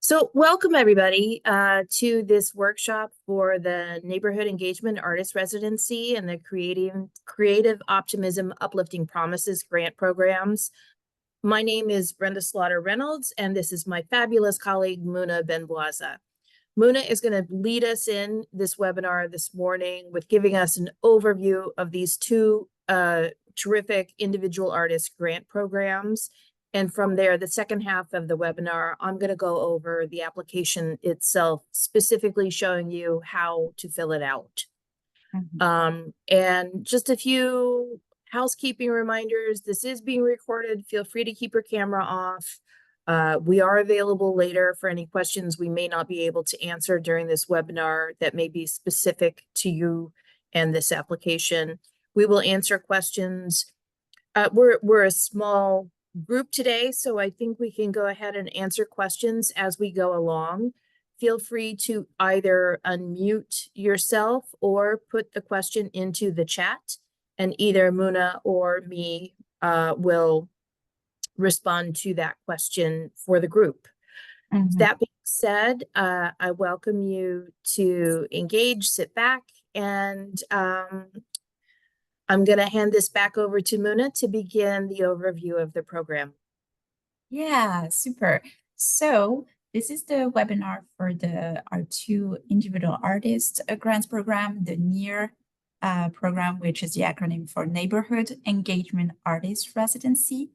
So welcome everybody to this workshop for the Neighborhood Engagement Artist Residency and the Creative Optimism Uplifting Promises grant programs. My name is Brenda Slaughter Reynolds, and this is my fabulous colleague, Muna Benboisa. Muna is going to lead us in this webinar this morning with giving us an overview of these two terrific individual artist grant programs. And from there, the second half of the webinar, I'm going to go over the application itself, specifically showing you how to fill it out. And just a few housekeeping reminders. This is being recorded. Feel free to keep your camera off. We are available later for any questions we may not be able to answer during this webinar that may be specific to you and this application. We will answer questions. We're a small group today, so I think we can go ahead and answer questions as we go along. Feel free to either unmute yourself or put the question into the chat, and either Muna or me will respond to that question for the group. That being said, I welcome you to engage, sit back, and I'm going to hand this back over to Muna to begin the overview of the program. Yeah, super. So this is the webinar for our two individual artists grants program, the NEAR program, which is the acronym for Neighborhood Engagement Artist Residency,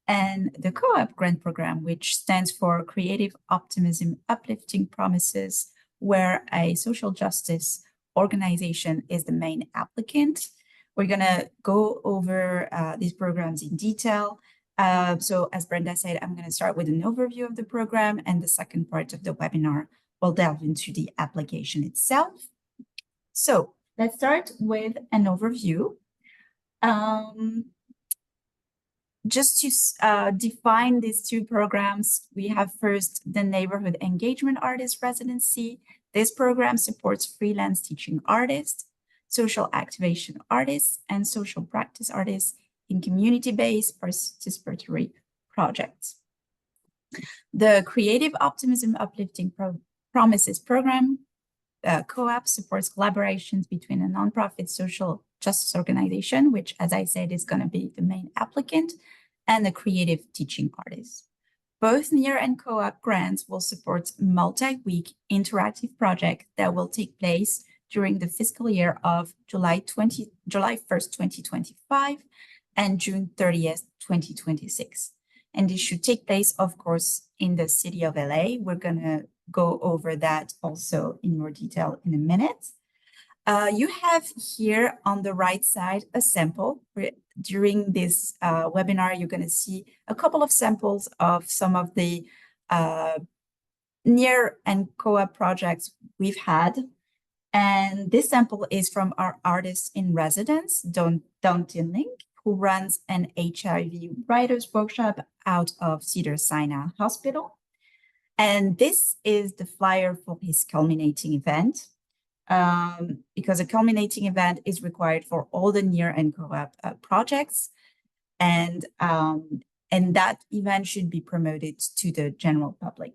and the co-op grant program, which stands for Creative Optimism Uplifting Promises, where a social justice organization is the main applicant. We're going to go over these programs in detail. So as Brenda said, I'm going to start with an overview of the program, and the second part of the webinar will delve into the application itself. So let's start with an overview. Just to define these two programs, we have first the Neighborhood Engagement Artist Residency. This program supports freelance teaching artists, social activation artists, and social practice artists in community-based participatory projects. The Creative Optimism Uplifting Promises program, co-op, supports collaborations between a nonprofit social justice organization, which, as I said, is going to be the main applicant, and the creative teaching artists. Both NEAR and co-op grants will support multi-week interactive projects that will take place during the fiscal year of July 1st, 2025 and June 30th, 2026. And this should take place, of course, in the city of LA. We're going to go over that also in more detail in a minute. You have here on the right side a sample. During this webinar, you're going to see a couple of samples of some of the NEAR and co-op projects we've had. And this sample is from our artist in residence, Don Tinling, who runs an HIV writers workshop out of Cedars-Sinai Hospital. And this is the flyer for his culminating event, because a culminating event is required for all the NEAR and co-op projects. And that event should be promoted to the general public.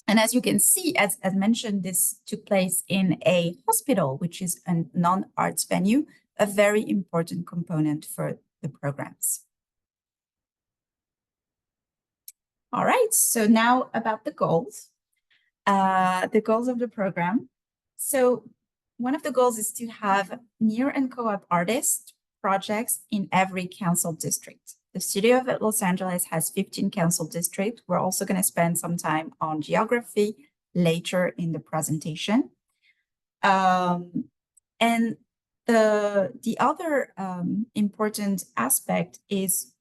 And as you can see, as mentioned, this took place in a hospital, which is a non-arts venue, a very important component for the programs. All right, so now about the goals of the program. So one of the goals is to have NEAR and co-op artist projects in every council district. The city of Los Angeles has 15 council districts. We're also going to spend some time on geography later in the presentation. And the other important aspect is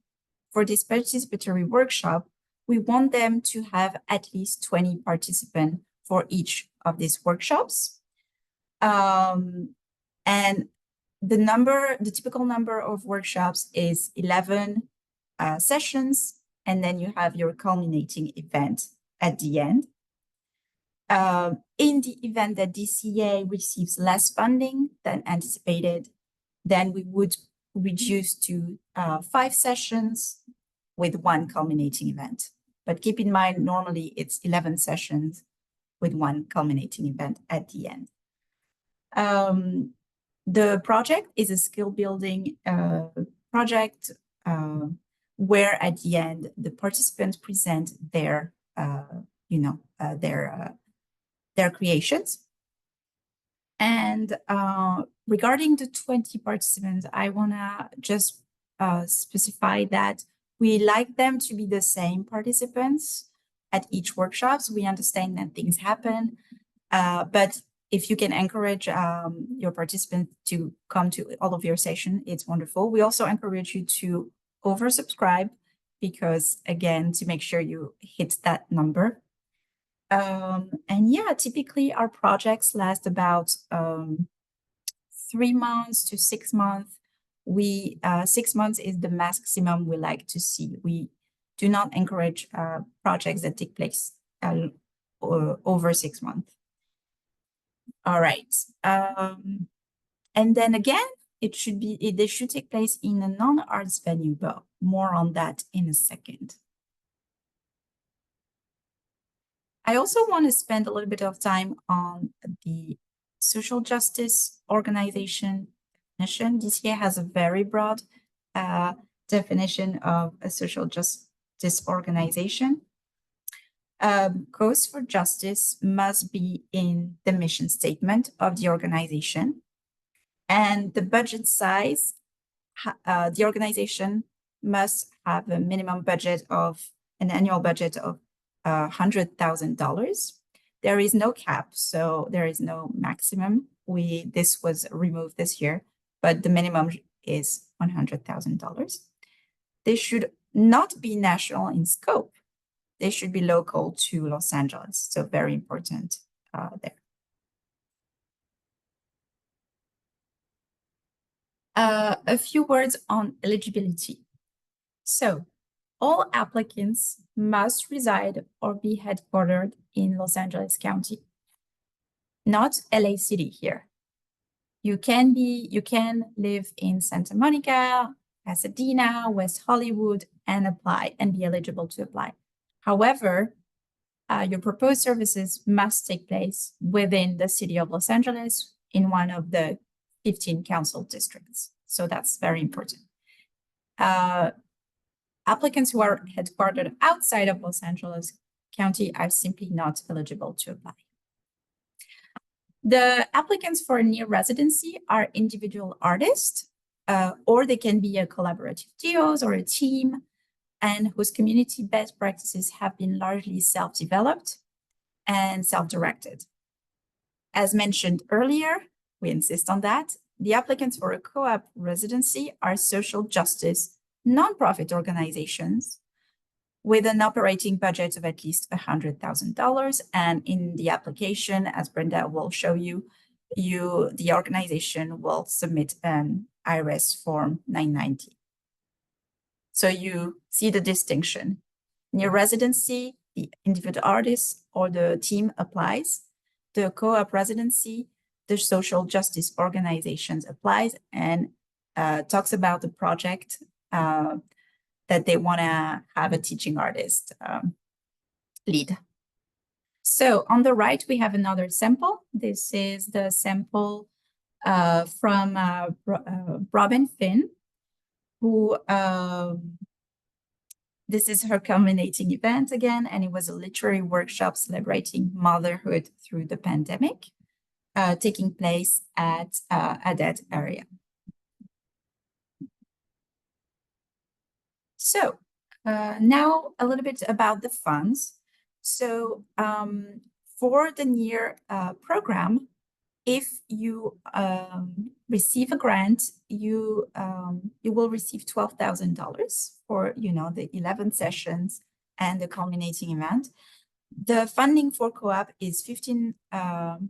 for this participatory workshop, we want them to have at least 20 participants for each of these workshops. And the typical number of workshops is 11 sessions, and then you have your culminating event at the end. In the event that DCA receives less funding than anticipated, then we would reduce to 5 sessions with 1 culminating event. But keep in mind, normally it's 11 sessions with one culminating event at the end. The project is a skill building project where at the end the participants present their their creations. And regarding the 20 participants, I wanna just specify that we like them to be the same participants at each workshops. We understand that things happen, but if you can encourage your participants to come to all of your sessions, it's wonderful. We also encourage you to oversubscribe because, again, to make sure you hit that number. And yeah, typically our projects last about 3 months to 6 months. 6 months is the maximum we like to see. We do not encourage projects that take place over 6 months. All right. And then again, they should take place in a non-arts venue, but more on that in a second. I also want to spend a little bit of time on the social justice organization definition. DCA has a very broad definition of a social justice organization. Cause for justice must be in the mission statement of the organization. And the budget size, the organization must have a minimum budget of an annual budget of $100,000. There is no cap, so there is no maximum. This was removed this year, but the minimum is $100,000. They should not be national in scope. They should be local to Los Angeles. So very important there. A few words on eligibility. So all applicants must reside or be headquartered in Los Angeles County, not LA City here. You can live in Santa Monica, Pasadena, West Hollywood, and apply and be eligible to apply. However, your proposed services must take place within the city of Los Angeles in one of the 15 council districts. So that's very important. Applicants who are headquartered outside of Los Angeles County are simply not eligible to apply. The applicants for a near residency are individual artists, or they can be a collaborative duos or a team, and whose community best practices have been largely self-developed and self-directed. As mentioned earlier, we insist on that, the applicants for a co-op residency are social justice nonprofit organizations with an operating budget of at least $100,000. And in the application, as Brenda will show you, the organization will submit an IRS form 990. So you see the distinction. Near residency, the individual artist or the team applies. The co-op residency, the social justice organizations applies and talks about the project that they want to have a teaching artist lead. So on the right, we have another sample. This is the sample from Robin Finn, who this is her culminating event again, and it was a literary workshop celebrating motherhood through the pandemic, taking place at that area. So now a little bit about the funds. So for the NEAR program, if you receive a grant, you will receive $12,000 for the 11 sessions and the culminating event. The funding for co-op is $15,000.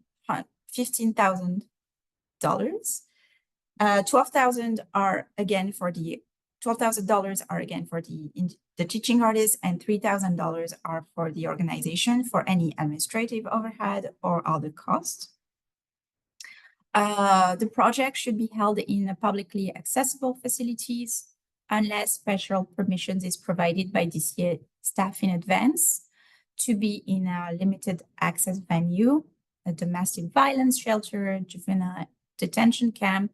$12,000 are again for the $12,000 are again for the teaching artists, and $3,000 are for the organization for any administrative overhead or other costs. The project should be held in publicly accessible facilities unless special permissions is provided by DCA staff in advance, to be in a limited access venue, a domestic violence shelter, juvenile detention camp.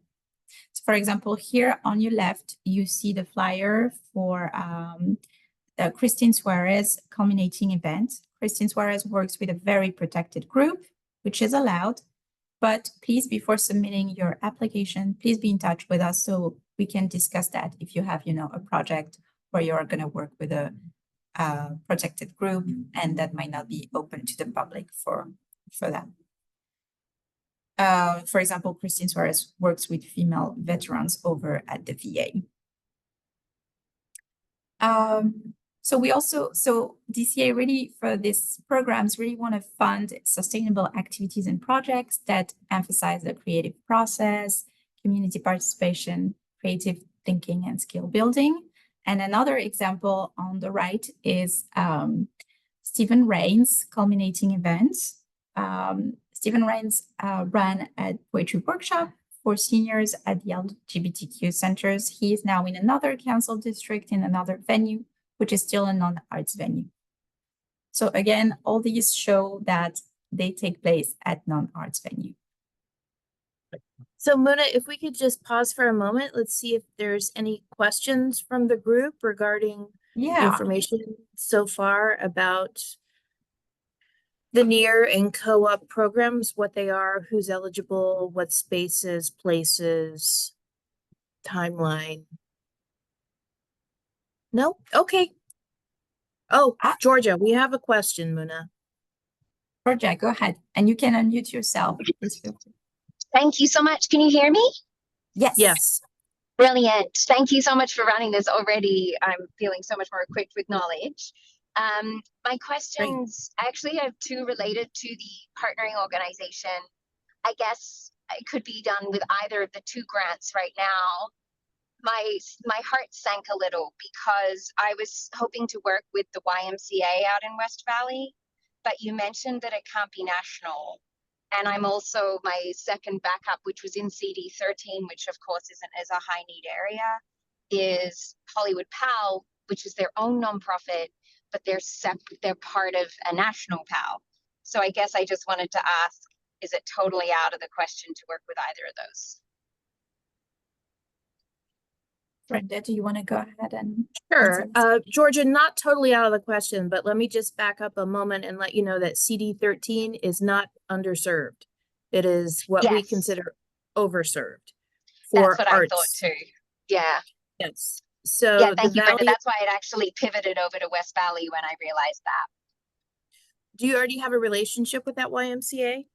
So for example, here on your left, you see the flyer for the Christine Suarez culminating event. Christine Suarez works with a very protected group, which is allowed. But please, before submitting your application, please be in touch with us so we can discuss that if you have, a project where you're going to work with a protected group and that might not be open to the public for that. For example, Christine Suarez works with female veterans over at the VA. So DCA really for these programs really want to fund sustainable activities and projects that emphasize the creative process, community participation, creative thinking, and skill building. And another example on the right is Stephen Rains' culminating event. Stephen Rains ran a poetry workshop for seniors at the LGBTQ centers. He is now in another council district in another venue, which is still a non-arts venue. So again, all these show that they take place at non-arts venue. So Mona, if we could just pause for a moment, let's see if there's any questions from the group regarding information so far about the NEAR and co-op programs, what they are, who's eligible, what spaces, places, timeline. No? Okay. Oh, Georgia, we have a question, Muna. Georgia, go ahead. And you can unmute yourself. Thank you so much. Can you hear me? Yes. Yes. Brilliant. Thank you so much for running this already. I'm feeling so much more equipped with knowledge. My questions, I actually have two related to the partnering organization. I guess it could be done with either of the two grants right now. My heart sank a little because I was hoping to work with the YMCA out in West Valley, but you mentioned that it can't be national. And I'm also, my second backup, which was in CD13, which of course is a high need area, is Hollywood PAL, which is their own nonprofit, but they're part of a national PAL. So I guess I just wanted to ask, is it totally out of the question to work with either of those? Brenda, do you want to go ahead and Sure. Georgia, not totally out of the question, but let me just back up a moment and let you know that CD13 is not underserved. It is what we consider overserved for That's what arts. I thought too. Yeah. Yes. So yeah, thank you, Brenda. That's why it actually pivoted over to West Valley when I realized that. Do you already have a relationship with that YMCA?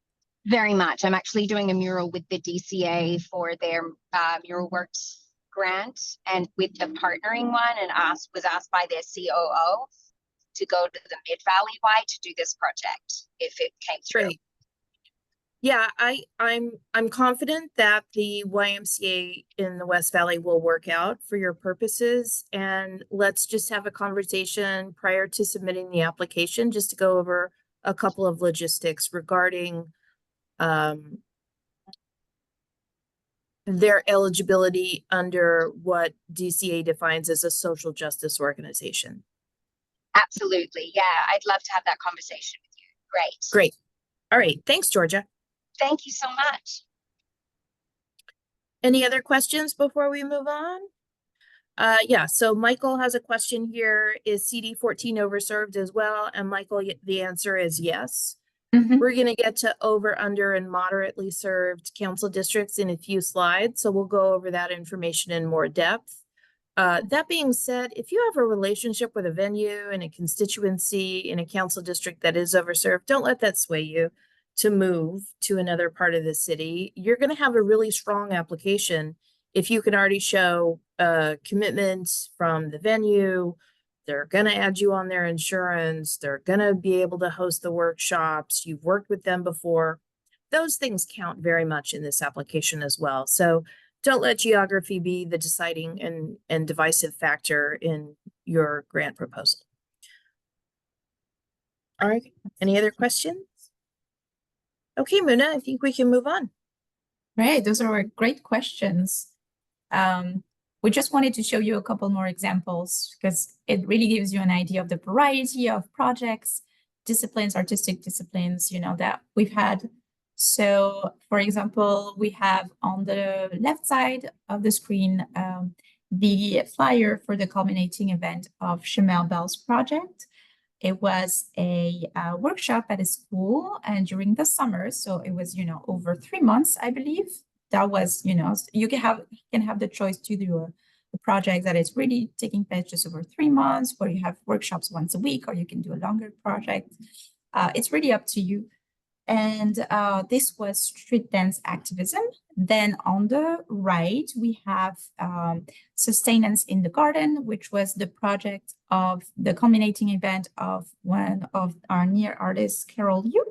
Very much. I'm actually doing a mural with the DCA for their mural works grant, and with the partnering one, and was asked by their COO to go to the Mid Valley Y to do this project if it came through. Great. Yeah, I'm confident that the YMCA in the West Valley will work out for your purposes, and let's just have a conversation prior to submitting the application just to go over a couple of logistics regarding their eligibility under what DCA defines as a social justice organization. Absolutely. Yeah, I'd love to have that conversation with you. Great. Great. All right. Thanks, Georgia. Thank you so much. Any other questions before we move on? Yeah, so Michael has a question here. Is CD14 overserved as well? And Michael, the answer is yes. We're going to get to over, under, and moderately served council districts in a few slides. So we'll go over that information in more depth. That being said, if you have a relationship with a venue and a constituency in a council district that is overserved, don't let that sway you to move to another part of the city. You're going to have a really strong application if you can already show a commitment from the venue. They're going to add you on their insurance. They're going to be able to host the workshops. You've worked with them before. Those things count very much in this application as well. So don't let geography be the deciding and divisive factor in your grant proposal. All right. Any other questions? Okay, Muna, I think we can move on. Right. Those are great questions. we just wanted to show you a couple more examples because it really gives you an idea of the variety of projects, disciplines, artistic disciplines, that we've had. So, for example, we have on the left side of the screen the flyer for the culminating event of Chamel Bell's project. It was a workshop at a school and during the summer. So it was, over 3 months, I believe. That was, you can have the choice to do a project that is really taking place just over 3 months, where you have workshops once a week, or you can do a longer project. It's really up to you. And this was street dance activism. Then on the right, we have Sustenance in the Garden, which was the project of the culminating event of one of our near artists, Carol Yu.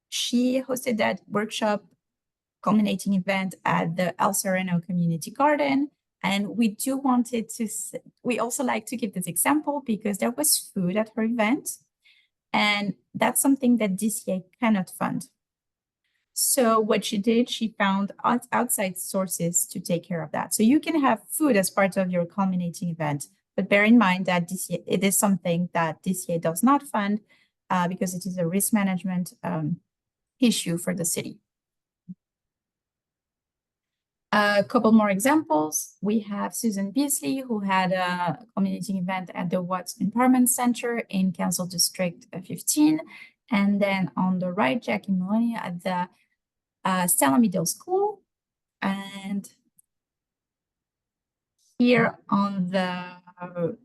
She hosted that workshop culminating event at the El Sereno Community Garden. And we also like to give this example because there was food at her event. And that's something that DCA cannot fund. So what she did, she found outside sources to take care of that. So you can have food as part of your culminating event, but bear in mind that it is something that DCA does not fund because it is a risk management issue for the city. A couple more examples. We have Susan Beasley, who had a culminating event at the Watts Empowerment Center in Council District 15. And then on the right, Jackie Maloney at the Stella Middle School. And here on the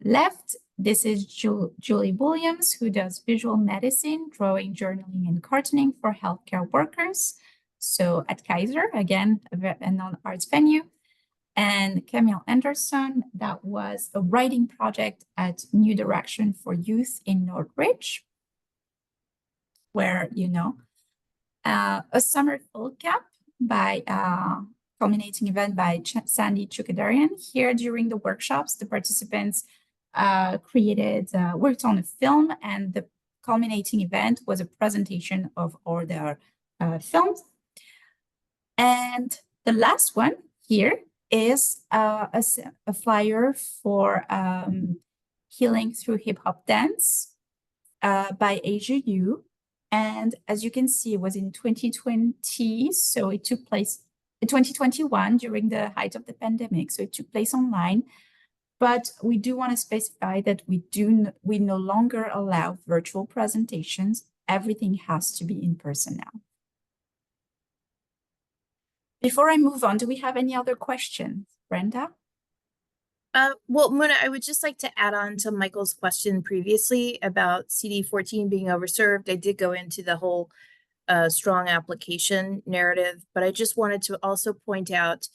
left, this is Julie Williams, who does visual medicine, drawing, journaling, and cartooning for healthcare workers. So at Kaiser, again, a non-arts venue. And Camille Anderson, that was a writing project at New Direction for Youth in Northridge, where, a summer field camp by culminating event by Sandy Chukadarian. Here during the workshops, the participants worked on a film, and the culminating event was a presentation of all their films. And the last one here is a flyer for Healing Through Hip Hop Dance by Asia Yu. And as you can see, it was in 2020. So it took place in 2021 during the height of the pandemic. So it took place online. But we do want to specify that we no longer allow virtual presentations. Everything has to be in person now. Before I move on, do we have any other questions, Brenda? Well, Mona, I would just like to add on to Michael's question previously about CD14 being overserved. I did go into the whole strong application narrative, but I just wanted to also point out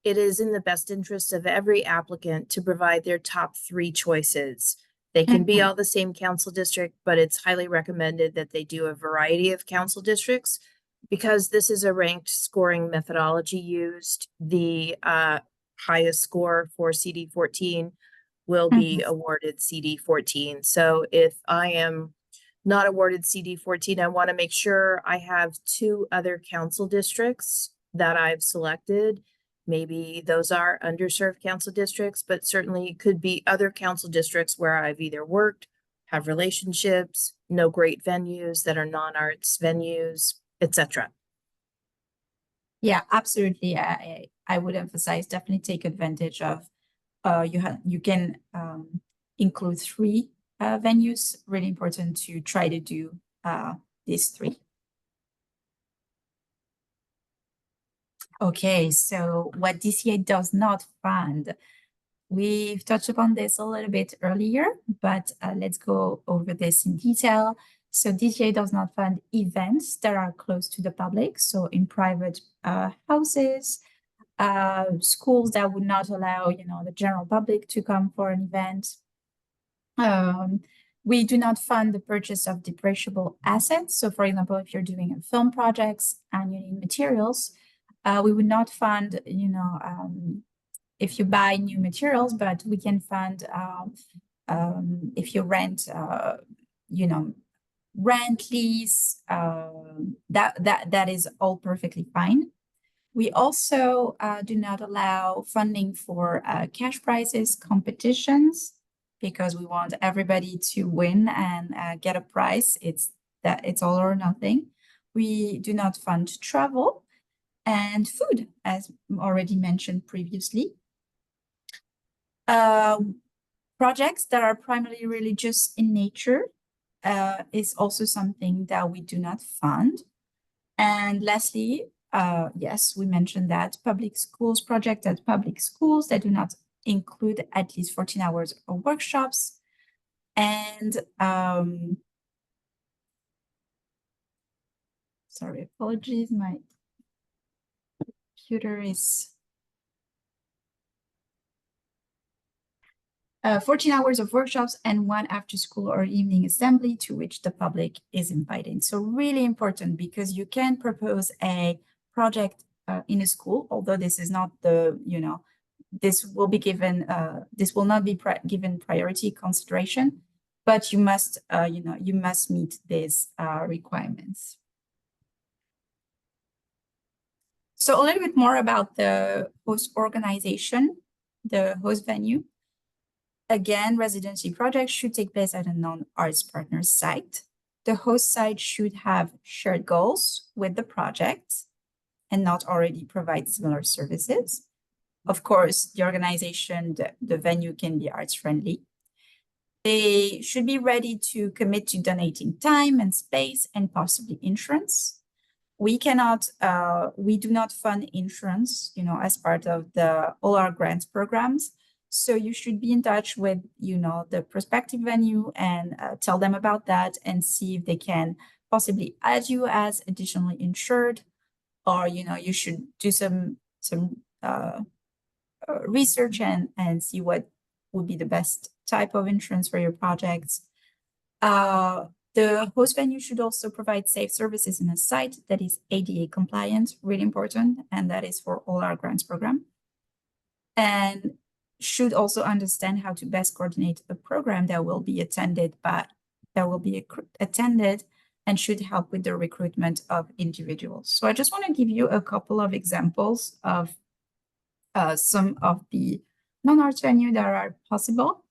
it is in the best interest of every applicant to provide their top 3 choices. They can be all the same council district, but it's highly recommended that they do a variety of council districts because this is a ranked scoring methodology used. The highest score for CD14 will be awarded CD14. So if I am not awarded CD14, I want to make sure I have 2 other council districts that I've selected. Maybe those are underserved council districts, but certainly could be other council districts where I've either worked, have relationships, know great venues that are non-arts venues, etc. Yeah, absolutely. I would emphasize definitely take advantage of you can include 3 venues. Really important to try to do these 3. Okay, so what DCA does not fund, we've touched upon this a little bit earlier, but let's go over this in detail. So DCA does not fund events that are close to the public, so in private houses, schools that would not allow, the general public to come for an event. We do not fund the purchase of depreciable assets. So for example, if you're doing film projects and you need materials, we would not fund, if you buy new materials, but we can fund if you rent, rent, lease, that is all perfectly fine. We also do not allow funding for cash prizes competitions because we want everybody to win and get a prize. It's all or nothing. We do not fund travel and food, as already mentioned previously. Projects that are primarily religious in nature is also something that we do not fund. And lastly, yes, we mentioned that public schools project at public schools that do not include at least 14 hours of workshops. And sorry, apologies, my computer is 14 hours of workshops and 1 after school or evening assembly to which the public is invited. So really important, because you can propose a project in a school, although this is not the, this will be given, this will not be given priority consideration, but you must, you must meet these requirements. So a little bit more about the host organization, the host venue. Again, residency projects should take place at a non-arts partner site. The host site should have shared goals with the project and not already provide similar services. Of course, the organization, the venue can be arts friendly. They should be ready to commit to donating time and space and possibly insurance. We cannot, we do not fund insurance, as part of all our grants programs. So you should be in touch with, the prospective venue and tell them about that and see if they can possibly add you as additionally insured, or, you should do some research and see what would be the best type of insurance for your projects. The host venue should also provide safe services in a site that is ADA compliant, really important, and that is for all our grants program. And should also understand how to best coordinate a program that will be attended and should help with the recruitment of individuals. So I just want to give you a couple of examples of some of the non-arts venue that are possible.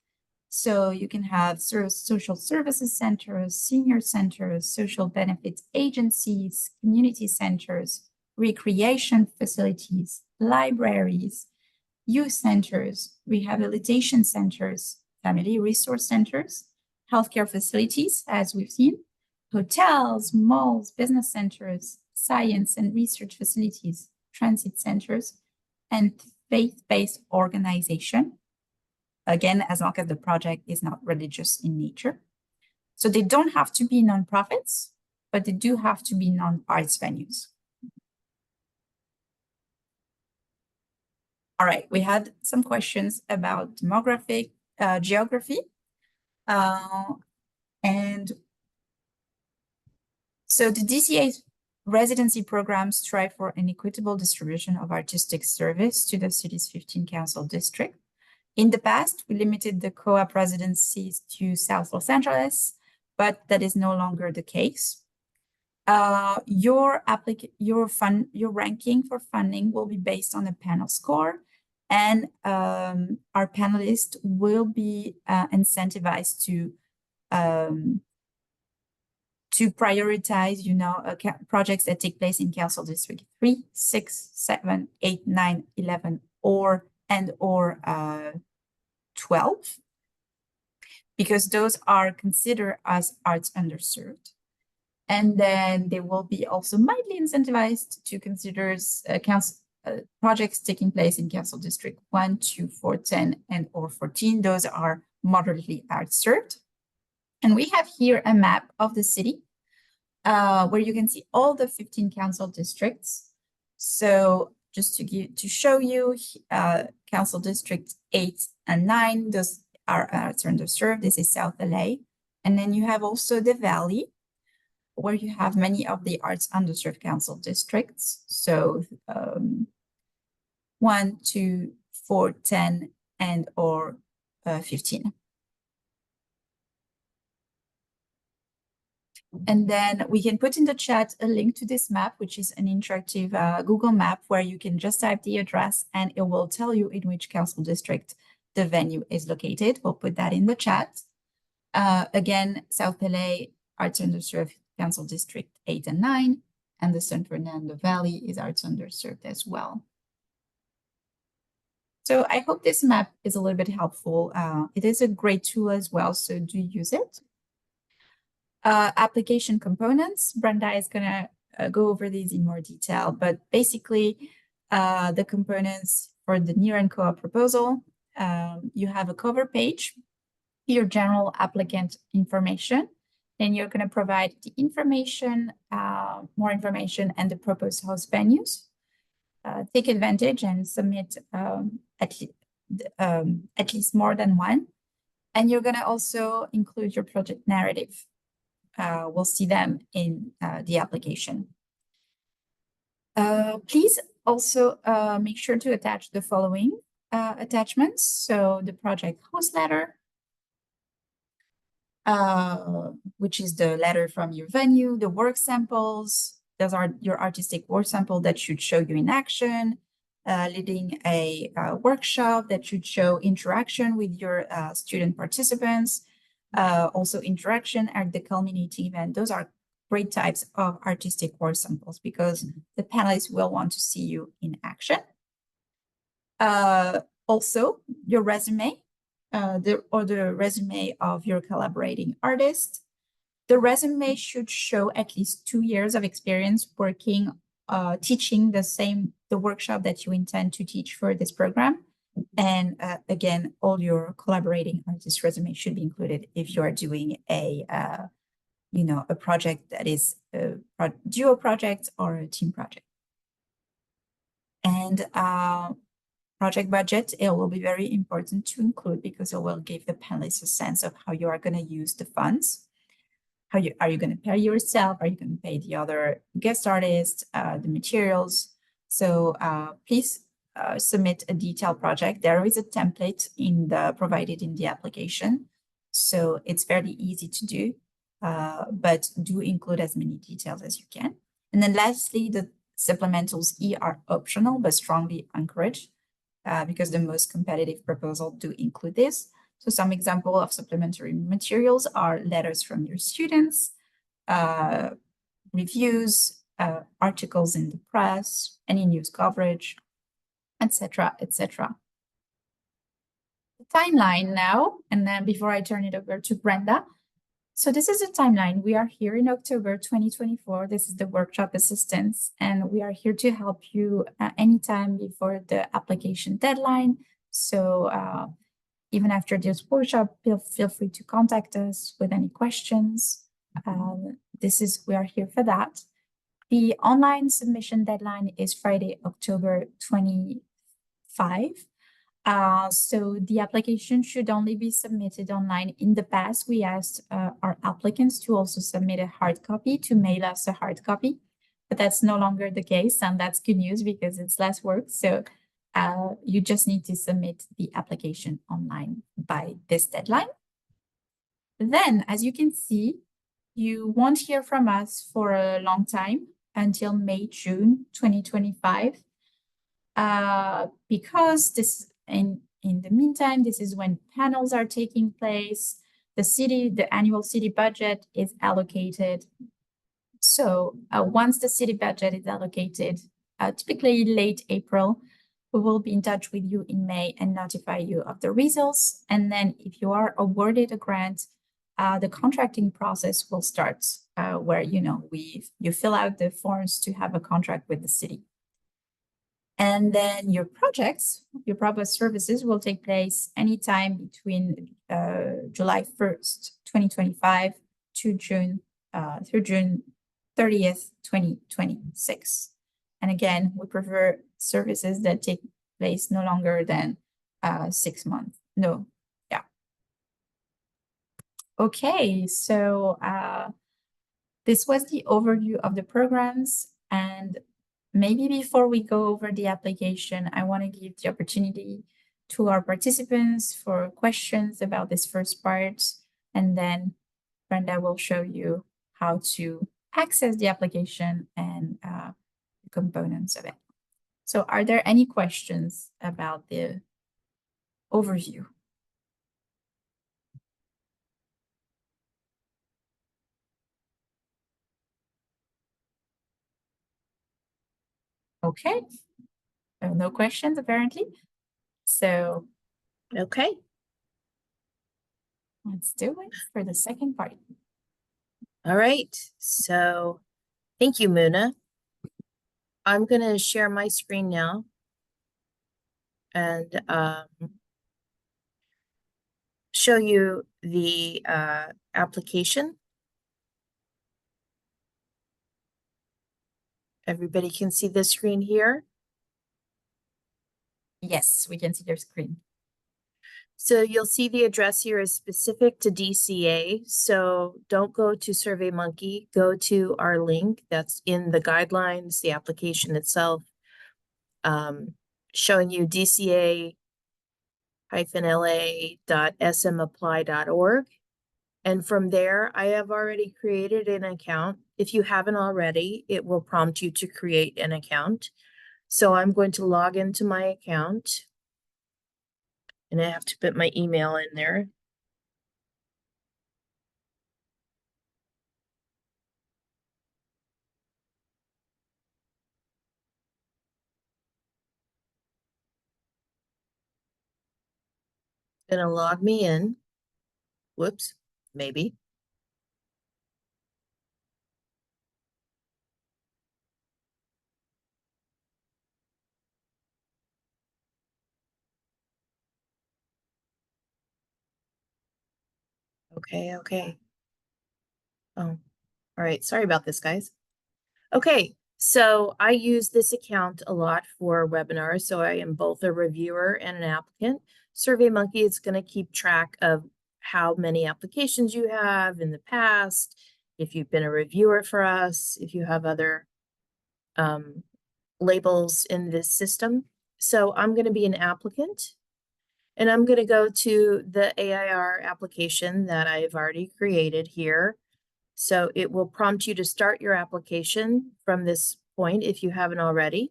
So you can have social services centers, senior centers, social benefits agencies, community centers, recreation facilities, libraries, youth centers, rehabilitation centers, family resource centers, healthcare facilities, as we've seen, hotels, malls, business centers, science and research facilities, transit centers, and faith-based organization. Again, as long as the project is not religious in nature. So they don't have to be nonprofits, but they do have to be non-arts venues. All right, we had some questions about demographic, geography. And so the DCA's residency programs strive for an equitable distribution of artistic service to the city's 15 council districts. In the past, we limited the co-op residencies to South Los Angeles, but that is no longer the case. Your ranking for funding will be based on a panel score, and our panelists will be incentivized to prioritize, projects that take place in Council District 3, 6, 7, 8, 9, 11, or 12, because those are considered as arts underserved. And then they will be also mildly incentivized to consider projects taking place in Council District 1, 2, 4, 10, and or 14. Those are moderately arts served. And we have here a map of the city where you can see all the 15 council districts. So just to show you, Council District 8 and 9, those are arts underserved. This is South LA. And then you have also the Valley, where you have many of the arts underserved council districts. So 1, 2, 4, 10, and or 15. And then we can put in the chat a link to this map, which is an interactive Google map where you can just type the address and it will tell you in which council district the venue is located. We'll put that in the chat. Again, South LA, Arts Underserved Council District 8 and 9, and the San Fernando Valley is Arts Underserved as well. So I hope this map is a little bit helpful. It is a great tool as well, so do use it. Application components, Brenda is gonna go over these in more detail, but basically the components for the near and co-op proposal, you have a cover page, your general applicant information, then you're gonna provide the information, more information and the proposed host venues. Take advantage and submit at least more than one. And you're gonna also include your project narrative. We'll see them in the application. Please also make sure to attach the following attachments. So the project host letter, which is the letter from your venue, the work samples. Those are your artistic work sample that should show you in action, leading a workshop that should show interaction with your student participants, also interaction at the culminating event. Those are great types of artistic work samples because the panelists will want to see you in action. Also, your resume, the resume of your collaborating artist. The resume should show at least 2 years of experience working, teaching the workshop that you intend to teach for this program. And again, all your collaborating artist resume should be included if you are doing a project that is a duo project or a team project. And project budget, it will be very important to include because it will give the panelists a sense of how you are going to use the funds. Are you going to pay yourself? Are you going to pay the other guest artists, the materials? So please submit a detailed project. There is a template provided in the application. So it's fairly easy to do, but do include as many details as you can. And then lastly, the supplementals E are optional, but strongly encouraged because the most competitive proposal do include this. So some example of supplementary materials are letters from your students, reviews, articles in the press, any news coverage, etc., etc. The timeline now, and then before I turn it over to Brenda. So this is the timeline. We are here in October 2024. This is the workshop assistance, and we are here to help you anytime before the application deadline. So even after this workshop, feel free to contact us with any questions. We are here for that. The online submission deadline is Friday, October 25. So the application should only be submitted online. In the past, we asked our applicants to also submit a hard copy, to mail us a hard copy, but that's no longer the case, and that's good news because it's less work. So you just need to submit the application online by this deadline. Then, as you can see, you won't hear from us for a long time until May, June 2025, because in the meantime, this is when panels are taking place. The annual city budget is allocated. So once the city budget is allocated, typically late April, we will be in touch with you in May and notify you of the results. And then if you are awarded a grant, the contracting process will start where, you fill out the forms to have a contract with the city. And then your proposed services will take place anytime between July 1st, 2025 to June 30th, 2026. And again, we prefer services that take place no longer than 6 months. Okay, so this was the overview of the programs. And maybe before we go over the application, I want to give the opportunity to our participants for questions about this first part. And then Brenda will show you how to access the application and the components of it. So are there any questions about the overview? Okay, no questions apparently. So Okay. let's do it for the second part. All right. So thank you, Muna. I'm going to share my screen now and show you the application. Everybody can see the screen here. Yes, we can see your screen. So you'll see the address here is specific to DCA. So don't go to SurveyMonkey, go to our link that's in the guidelines, the application itself, showing you DCA-la.smapply.org. And from there, I have already created an account. If you haven't already, it will prompt you to create an account. So I'm going to log into my account. And I have to put my email in there. Gonna log me in. Whoops, maybe. Okay. Oh, all right. Sorry about this, guys. Okay, so I use this account a lot for webinars, so I am both a reviewer and an applicant. SurveyMonkey is going to keep track of how many applications you have in the past, if you've been a reviewer for us, if you have other labels in this system. So I'm going to be an applicant, and I'm going to go to the AIR application that I've already created here. So it will prompt you to start your application from this point if you haven't already.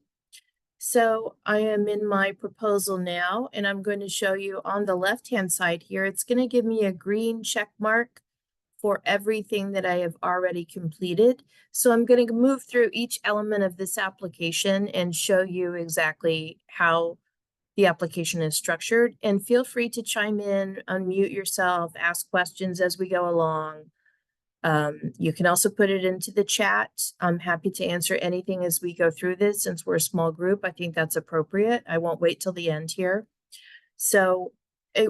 So I am in my proposal now, and I'm going to show you on the left-hand side here, it's going to give me a green check mark for everything that I have already completed. So I'm going to move through each element of this application and show you exactly how the application is structured. And feel free to chime in, unmute yourself, ask questions as we go along. You can also put it into the chat. I'm happy to answer anything as we go through this. Since we're a small group, I think that's appropriate. I won't wait till the end here. So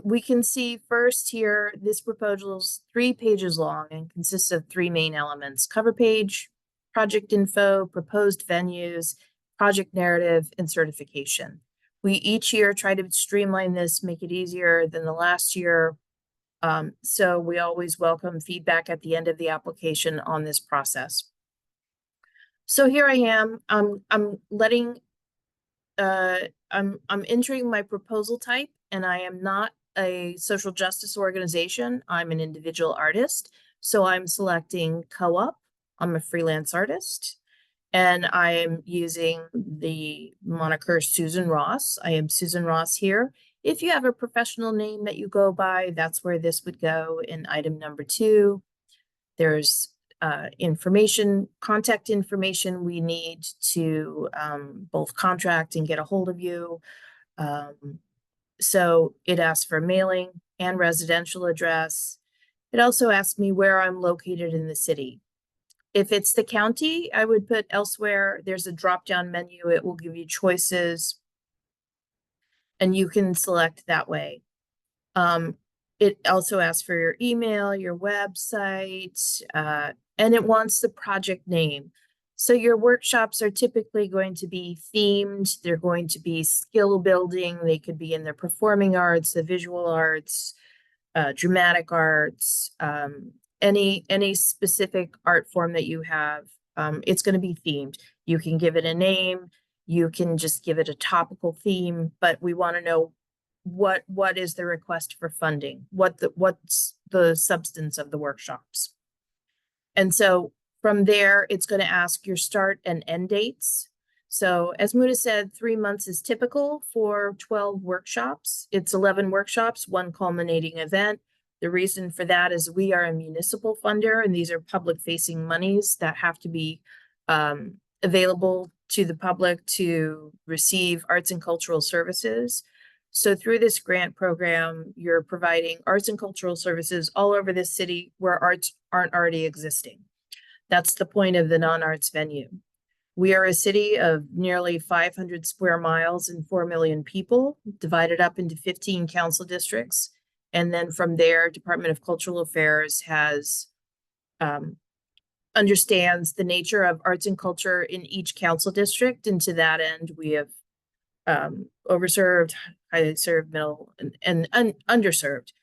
we can see first here, this proposal is 3 pages long and consists of 3 main elements: cover page, project info, proposed venues, project narrative, and certification. We each year try to streamline this, make it easier than the last year. So we always welcome feedback at the end of the application on this process. So here I am. I'm entering my proposal type, and I am not a social justice organization. I'm an individual artist. So I'm selecting co-op. I'm a freelance artist, and I am using the moniker Susan Ross. I am Susan Ross here. If you have a professional name that you go by, that's where this would go in item number 2. There's contact information we need to both contract and get a hold of you. So it asks for mailing and residential address. It also asks me where I'm located in the city. If it's the county, I would put elsewhere. There's a drop-down menu. It will give you choices, and you can select that way. It also asks for your email, your website, and it wants the project name. So your workshops are typically going to be themed. They're going to be skill building. They could be in the performing arts, the visual arts, dramatic arts, any specific art form that you have. It's going to be themed. You can give it a name. You can just give it a topical theme, but we want to know what is the request for funding? What's the substance of the workshops? And so from there, it's going to ask your start and end dates. So as Muda said, 3 months is typical for 12 workshops. It's 11 workshops, one culminating event. The reason for that is we are a municipal funder, and these are public-facing monies that have to be available to the public to receive arts and cultural services. So through this grant program, you're providing arts and cultural services all over this city where arts aren't already existing. That's the point of the non-arts venue. We are a city of nearly 500 square miles and 4 million people, divided up into 15 council districts. And then from there, Department of Cultural Affairs has understands the nature of arts and culture in each council district. And to that end, we have overserved, highly served, middle, and underserved.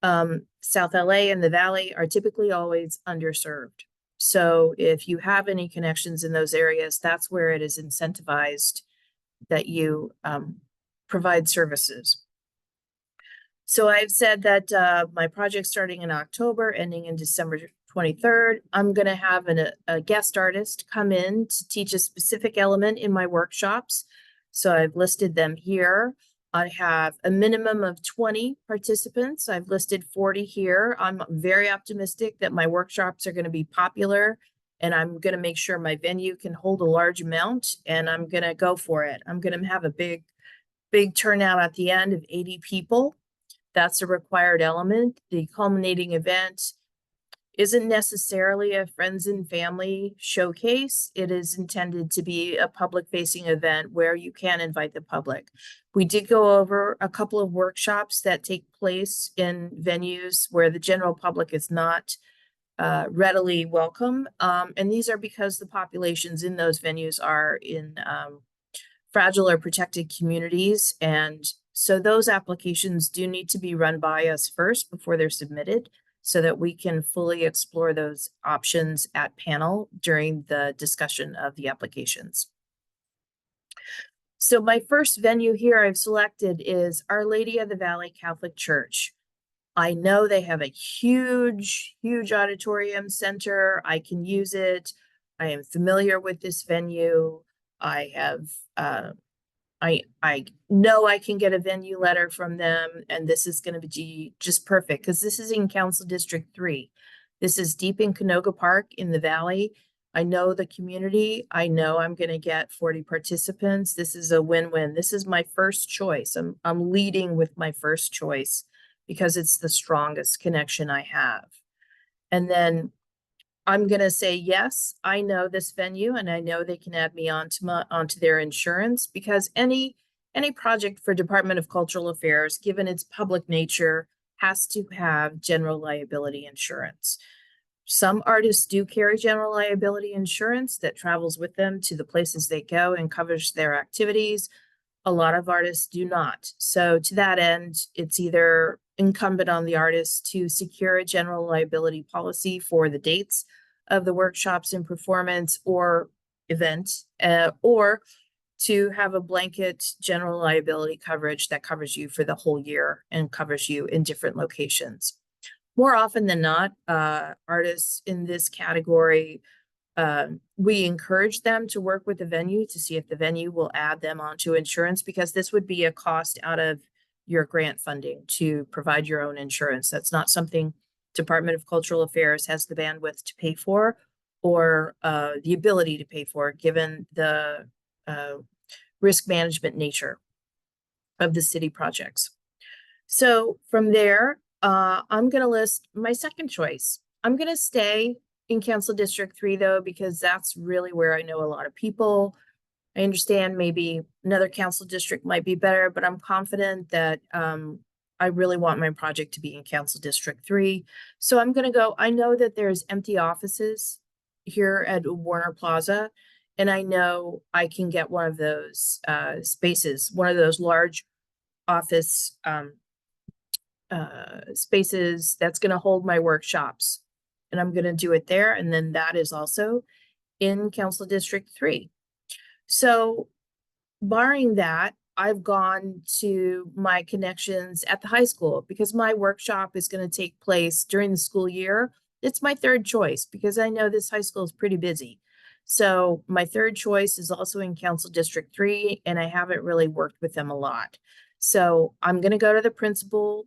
South LA and the Valley are typically always underserved. So if you have any connections in those areas, that's where it is incentivized that you provide services. So I've said that my project's starting in October, ending in December 23rd. I'm going to have a guest artist come in to teach a specific element in my workshops. So I've listed them here. I have a minimum of 20 participants. I've listed 40 here. I'm very optimistic that my workshops are going to be popular, and I'm going to make sure my venue can hold a large amount, and I'm going to go for it. I'm going to have a big turnout at the end of 80 people. That's a required element. The culminating event isn't necessarily a friends and family showcase. It is intended to be a public-facing event where you can invite the public. We did go over a couple of workshops that take place in venues where the general public is not readily welcome. And these are because the populations in those venues are in fragile or protected communities. And so those applications do need to be run by us first before they're submitted, so that we can fully explore those options at panel during the discussion of the applications. So my first venue here I've selected is Our Lady of the Valley Catholic Church. I know they have a huge auditorium center. I can use it. I am familiar with this venue. I have I know I can get a venue letter from them, and this is going to be just perfect because this is in Council District 3. This is deep in Canoga Park in the Valley. I know the community. I know I'm going to get 40 participants. This is a win-win. This is my first choice. I'm leading with my first choice because it's the strongest connection I have. And then I'm going to say, yes, I know this venue, and I know they can add me onto their insurance, because any project for Department of Cultural Affairs, given its public nature, has to have general liability insurance. Some artists do carry general liability insurance that travels with them to the places they go and covers their activities. A lot of artists do not. So to that end, it's either incumbent on the artist to secure a general liability policy for the dates of the workshops and performance or event, or to have a blanket general liability coverage that covers you for the whole year and covers you in different locations. More often than not, artists in this category, we encourage them to work with the venue to see if the venue will add them onto insurance, because this would be a cost out of your grant funding to provide your own insurance. That's not something Department of Cultural Affairs has the bandwidth to pay for, or the ability to pay for, given the risk management nature of the city projects. So from there, I'm going to list my second choice. I'm going to stay in Council District 3, though, because that's really where I know a lot of people. I understand maybe another council district might be better, but I'm confident that I really want my project to be in Council District 3. So I'm going to go. I know that there's empty offices here at Warner Plaza, and I know I can get one of those spaces, one of those large office spaces that's going to hold my workshops. And I'm going to do it there. And then that is also in Council District 3. So barring that, I've gone to my connections at the high school, because my workshop is going to take place during the school year. it's my third choice because I know this high school is pretty busy. So my third choice is also in Council District 3, and I haven't really worked with them a lot. So I'm going to go to the principal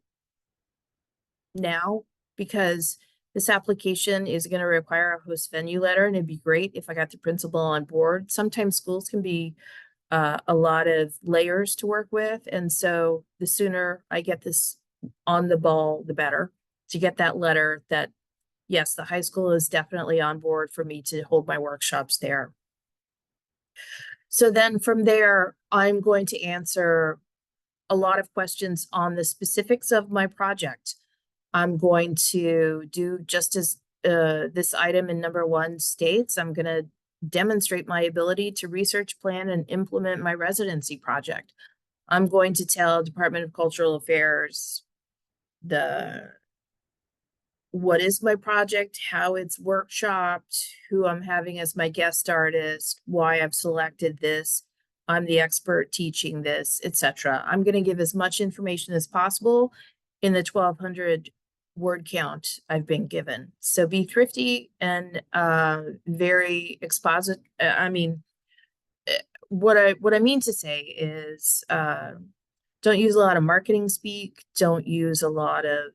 now because this application is going to require a host venue letter, and it'd be great if I got the principal on board. Sometimes schools can be a lot of layers to work with, and so the sooner I get this on the ball, the better, to get that letter that, yes, the high school is definitely on board for me to hold my workshops there. So then from there, I'm going to answer a lot of questions on the specifics of my project. I'm going to do just as this item in number 1 states. I'm going to demonstrate my ability to research, plan, and implement my residency project. I'm going to tell Department of Cultural Affairs what is my project, how it's workshopped, who I'm having as my guest artist, why I've selected this, I'm the expert teaching this, etc. I'm going to give as much information as possible in the 1,200 word count I've been given. So be thrifty and very exposit. What I mean to say is don't use a lot of marketing speak. Don't use a lot of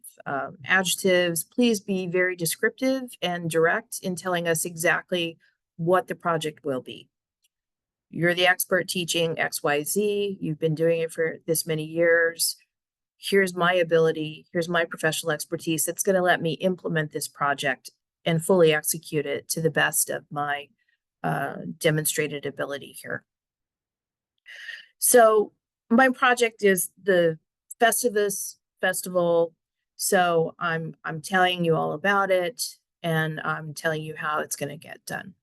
adjectives. Please be very descriptive and direct in telling us exactly what the project will be. You're the expert teaching XYZ. You've been doing it for this many years. Here's my ability. Here's my professional expertise that's going to let me implement this project and fully execute it to the best of my demonstrated ability here. So my project is the Festivus Festival. So I'm telling you all about it, and I'm telling you how it's going to get done.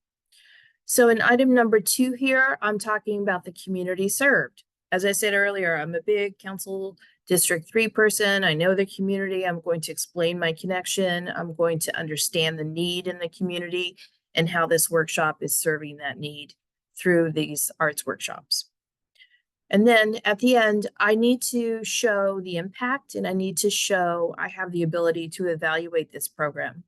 So in item number 2 here, I'm talking about the community served. As I said earlier, I'm a big Council District 3 person. I know the community. I'm going to explain my connection. I'm going to understand the need in the community and how this workshop is serving that need through these arts workshops. And then at the end, I need to show the impact, and I need to show I have the ability to evaluate this program.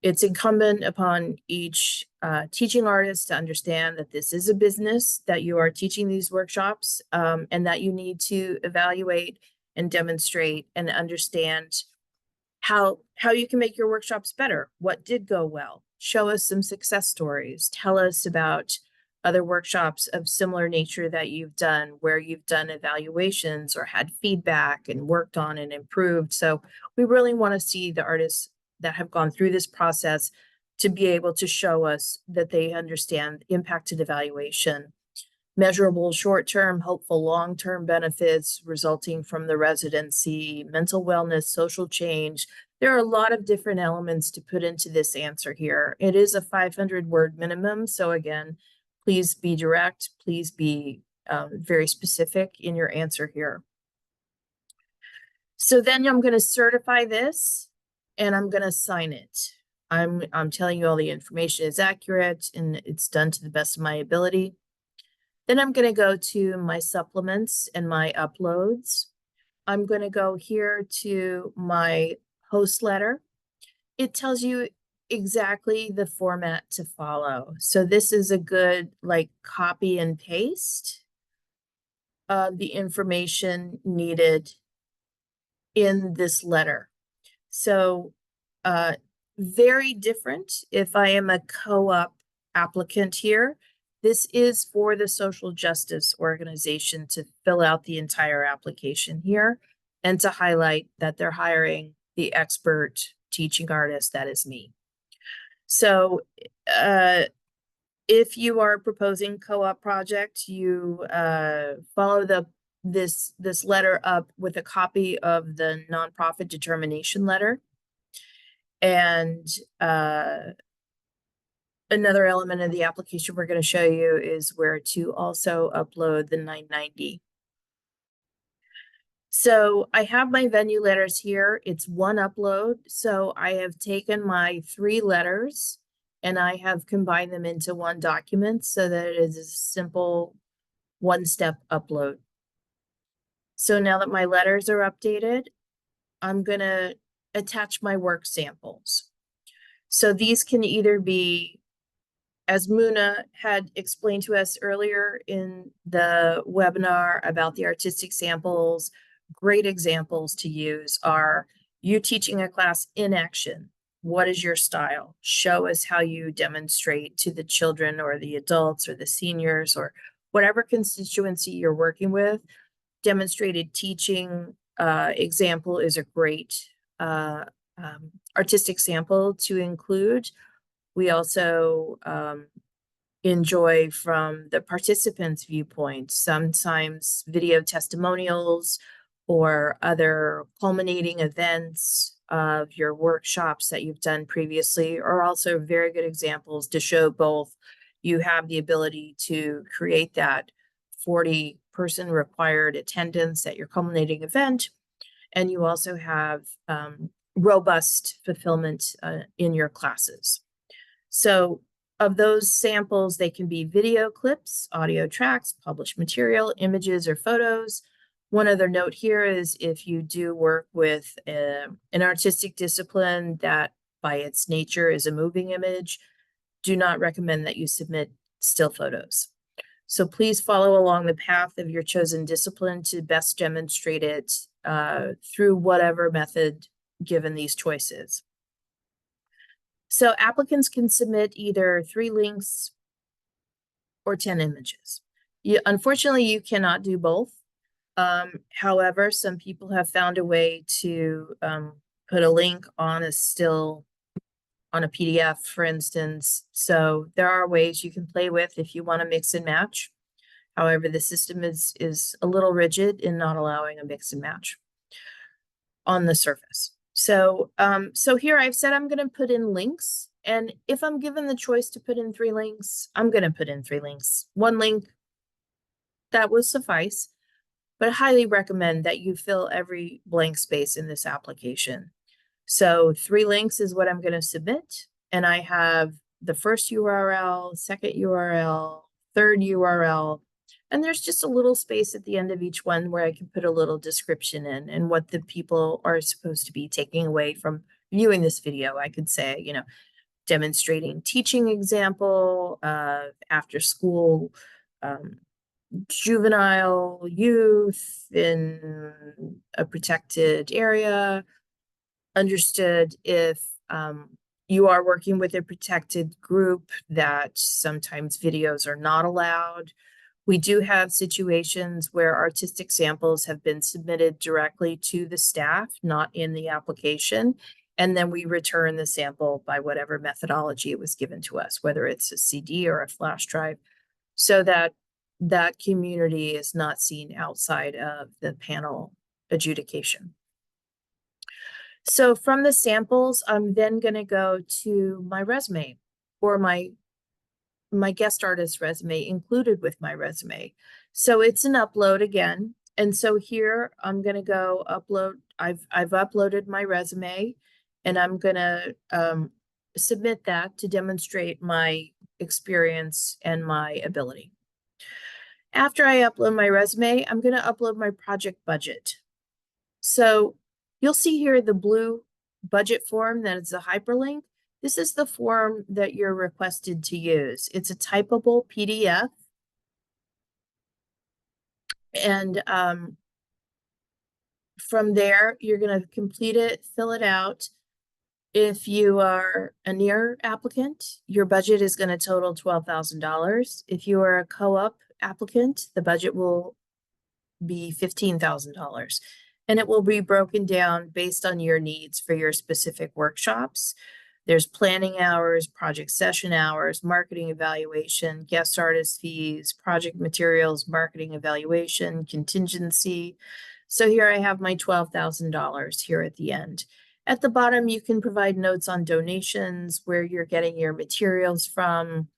It's incumbent upon each teaching artist to understand that this is a business, that you are teaching these workshops, and that you need to evaluate and demonstrate and understand how you can make your workshops better. What did go well? Show us some success stories. Tell us about other workshops of similar nature that you've done, where you've done evaluations or had feedback and worked on and improved. So we really want to see the artists that have gone through this process to be able to show us that they understand impacted evaluation, measurable short-term, hopeful long-term benefits resulting from the residency, mental wellness, social change. There are a lot of different elements to put into this answer here. It is a 500-word minimum. So again, please be direct. Please be very specific in your answer here. So then I'm going to certify this and I'm going to sign it. I'm telling you all the information is accurate and it's done to the best of my ability. Then I'm going to go to my supplements and my uploads. I'm going to go here to my host letter. It tells you exactly the format to follow. So this is a good like copy and paste of the information needed in this letter. So very different if I am a co-op applicant here. This is for the social justice organization to fill out the entire application here and to highlight that they're hiring the expert teaching artist, that is me. So if you are proposing co-op project, you follow this letter up with a copy of the nonprofit determination letter. And another element of the application we're going to show you is where to also upload the 990. So I have my venue letters here. It's one upload. So I have taken my 3 letters and I have combined them into one document so that it is a simple one-step upload. So now that my letters are updated, I'm going to attach my work samples. So these can either be, as Muna had explained to us earlier in the webinar about the artistic samples, great examples to use are you teaching a class in action. What is your style? Show us how you demonstrate to the children or the adults or the seniors or whatever constituency you're working with. Demonstrated teaching example is a great artistic sample to include. We also enjoy from the participants' viewpoint, sometimes video testimonials or other culminating events of your workshops that you've done previously are also very good examples to show both you have the ability to create that 40-person required attendance at your culminating event, and you also have robust fulfillment in your classes. So of those samples, they can be video clips, audio tracks, published material, images, or photos. One other note here is if you do work with an artistic discipline that by its nature is a moving image, do not recommend that you submit still photos. So please follow along the path of your chosen discipline to best demonstrate it through whatever method given these choices. So applicants can submit either 3 links or 10 images. Unfortunately, you cannot do both. However, some people have found a way to put a link on a still on a PDF, for instance. So there are ways you can play with if you want to mix and match. However, the system is a little rigid in not allowing a mix and match on the surface. So, so here I've said I'm going to put in links, and if I'm given the choice to put in 3 links, I'm going to put in 3 links. 1 link, that will suffice, but I highly recommend that you fill every blank space in this application. So 3 links is what I'm going to submit, and I have the first URL, second URL, third URL, and there's just a little space at the end of each one where I can put a little description in and what the people are supposed to be taking away from viewing this video. I could say, you know, demonstrating teaching example, after school, juvenile youth in a protected area, understood if you are working with a protected group that sometimes videos are not allowed. We do have situations where artistic samples have been submitted directly to the staff, not in the application, and then we return the sample by whatever methodology it was given to us, whether it's a CD or a flash drive, so that that community is not seen outside of the panel adjudication. So from the samples, I'm then going to go to my resume or my guest artist resume included with my resume. So it's an upload again. And so here I'm going to go upload. I've uploaded my resume, and I'm going to submit that to demonstrate my experience and my ability. After I upload my resume, I'm going to upload my project budget. So you'll see here the blue budget form that is a hyperlink. This is the form that you're requested to use. It's a typable PDF. And from there, you're going to complete it, fill it out. If you are a near applicant, your budget is going to total $12,000. If you are a co-op applicant, the budget will be $15,000. And it will be broken down based on your needs for your specific workshops. There's planning hours, project session hours, marketing evaluation, guest artist fees, project materials, marketing evaluation, contingency. So here I have my $12,000 here at the end. At the bottom, you can provide notes on donations, where you're getting your materials from.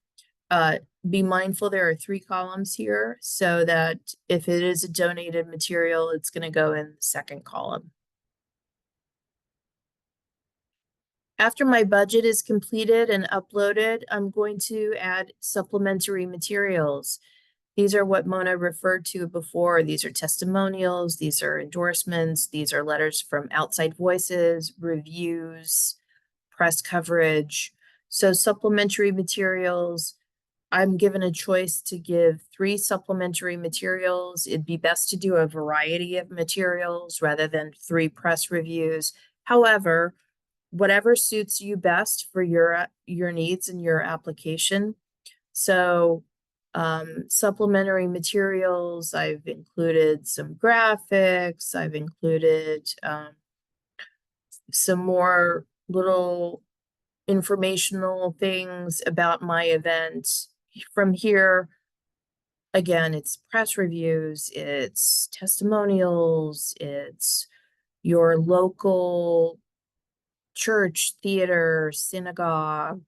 Be mindful there are 3 columns here, so that if it is a donated material, it's going to go in the second column. After my budget is completed and uploaded, I'm going to add supplementary materials. These are what Mona referred to before. These are testimonials, these are endorsements, these are letters from outside voices, reviews, press coverage. So supplementary materials, I'm given a choice to give 3 supplementary materials. It'd be best to do a variety of materials rather than 3 press reviews. However, whatever suits you best for your needs and your application. So supplementary materials, I've included some graphics, I've included some more little informational things about my event. From here, again, it's press reviews, it's testimonials, it's your local church, theater, synagogue,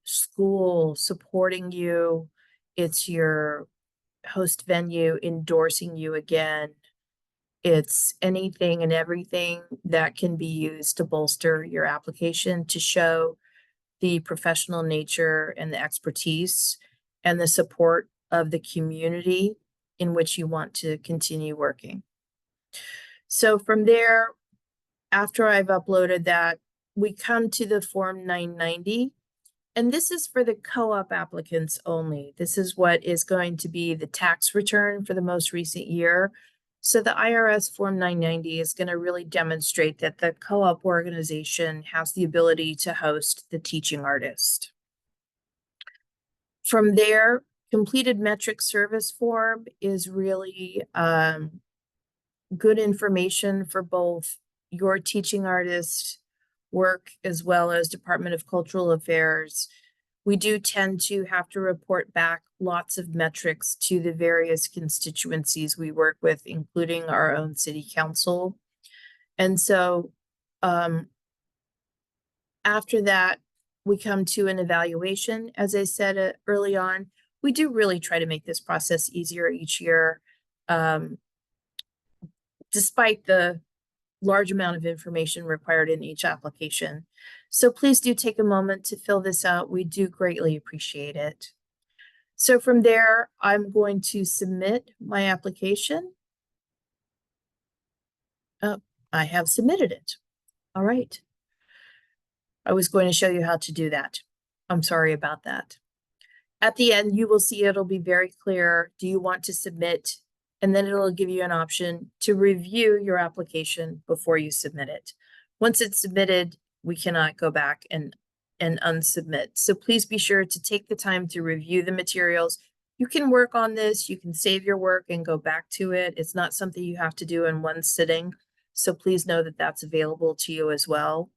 school supporting you. It's your host venue endorsing you again. It's anything and everything that can be used to bolster your application to show the professional nature and the expertise and the support of the community in which you want to continue working. So from there, after I've uploaded that, we come to the Form 990. And this is for the co-op applicants only. This is what is going to be the tax return for the most recent year. So the IRS Form 990 is going to really demonstrate that the co-op organization has the ability to host the teaching artist. From there, completed metric service form is really good information for both your teaching artist work as well as Department of Cultural Affairs. We do tend to have to report back lots of metrics to the various constituencies we work with, including our own city council. And so after that, we come to an evaluation. As I said early on, we do really try to make this process easier each year, despite the large amount of information required in each application. So please do take a moment to fill this out. We do greatly appreciate it. So from there, I'm going to submit my application. Oh, I have submitted it. All right. I was going to show you how to do that. I'm sorry about that. At the end, you will see it'll be very clear. Do you want to submit? And then it'll give you an option to review your application before you submit it. Once it's submitted, we cannot go back and unsubmit. So please be sure to take the time to review the materials. You can work on this, you can save your work and go back to it. It's not something you have to do in one sitting. So please know that that's available to you as well.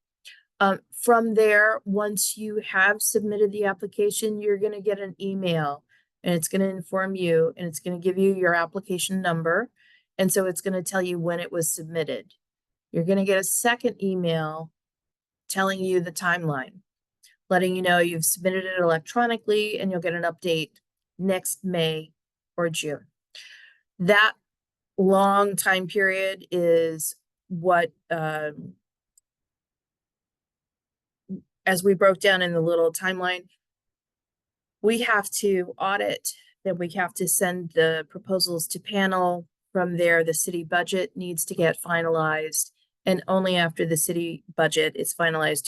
From there, once you have submitted the application, you're going to get an email. And it's going to inform you and it's going to give you your application number. And so it's going to tell you when it was submitted. You're going to get a second email telling you the timeline, letting you know you've submitted it electronically and you'll get an update next May or June. That long time period is what, as we broke down in the little timeline, we have to audit, then we have to send the proposals to panel. From there, the city budget needs to get finalized. And only after the city budget is finalized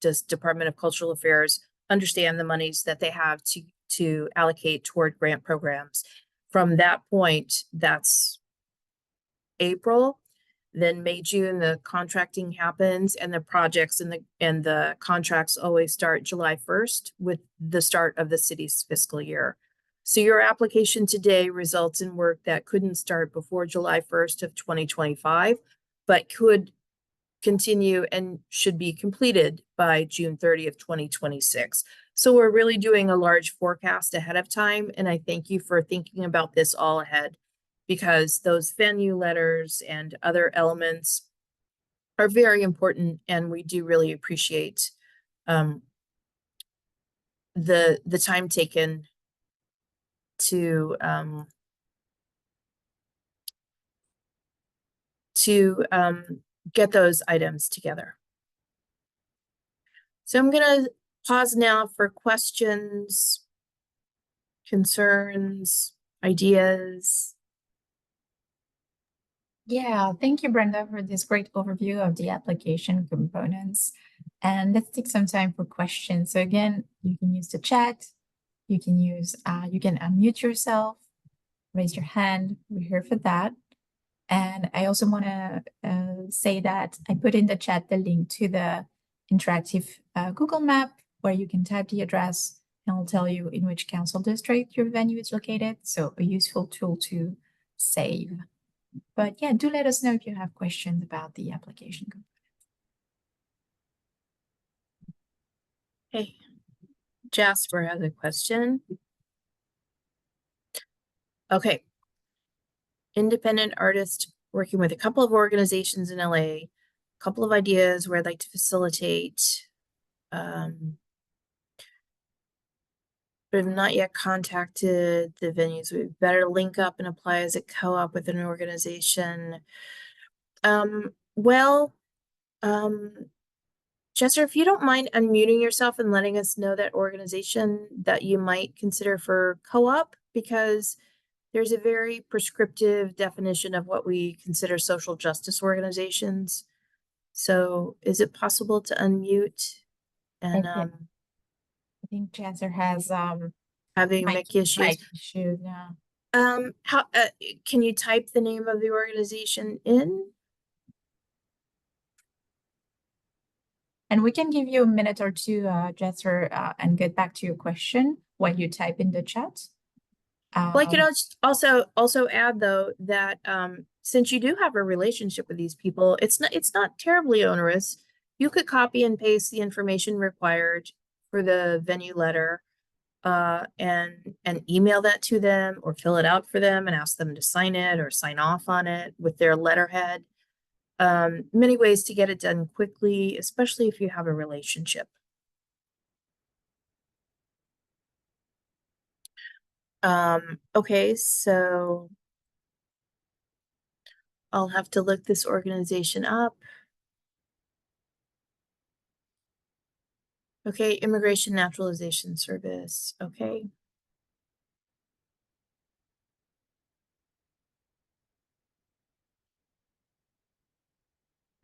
does Department of Cultural Affairs understand the monies that they have to allocate toward grant programs. From that point, that's April. Then May, June, the contracting happens and the projects and the contracts always start July 1st with the start of the city's fiscal year. So your application today results in work that couldn't start before July 1st of 2025, but could continue and should be completed by June 30th, 2026. So we're really doing a large forecast ahead of time. And I thank you for thinking about this all ahead, because those venue letters and other elements are very important, and we do really appreciate the time taken to get those items together. So I'm going to pause now for questions, concerns, ideas. Yeah, thank you, Brenda, for this great overview of the application components. And let's take some time for questions. So again, you can use the chat, you can unmute yourself, raise your hand. We're here for that. And I also want to say that I put in the chat the link to the interactive Google map where you can type the address and it'll tell you in which council district your venue is located. So a useful tool to save. But yeah, do let us know if you have questions about the application component. Okay. Jasper has a question. Okay. Independent artist working with a couple of organizations in LA, a couple of ideas where I'd like to facilitate. But have not yet contacted the venues. We better link up and apply as a co-op with an organization. Well, Chester, if you don't mind unmuting yourself and letting us know that organization that you might consider for co-op, because there's a very prescriptive definition of what we consider social justice organizations. So is it possible to unmute? And I think Chancellor has having mic issues. Yeah. How can you type the name of the organization in? And we can give you a minute or two, Chancellor, and get back to your question while you type in the chat. Well, I could also add though that since you do have a relationship with these people, it's not terribly onerous. You could copy and paste the information required for the venue letter, and email that to them or fill it out for them and ask them to sign it or sign off on it with their letterhead. Many ways to get it done quickly, especially if you have a relationship. Okay, so I'll have to look this organization up. Okay, Immigration Naturalization Service. Okay.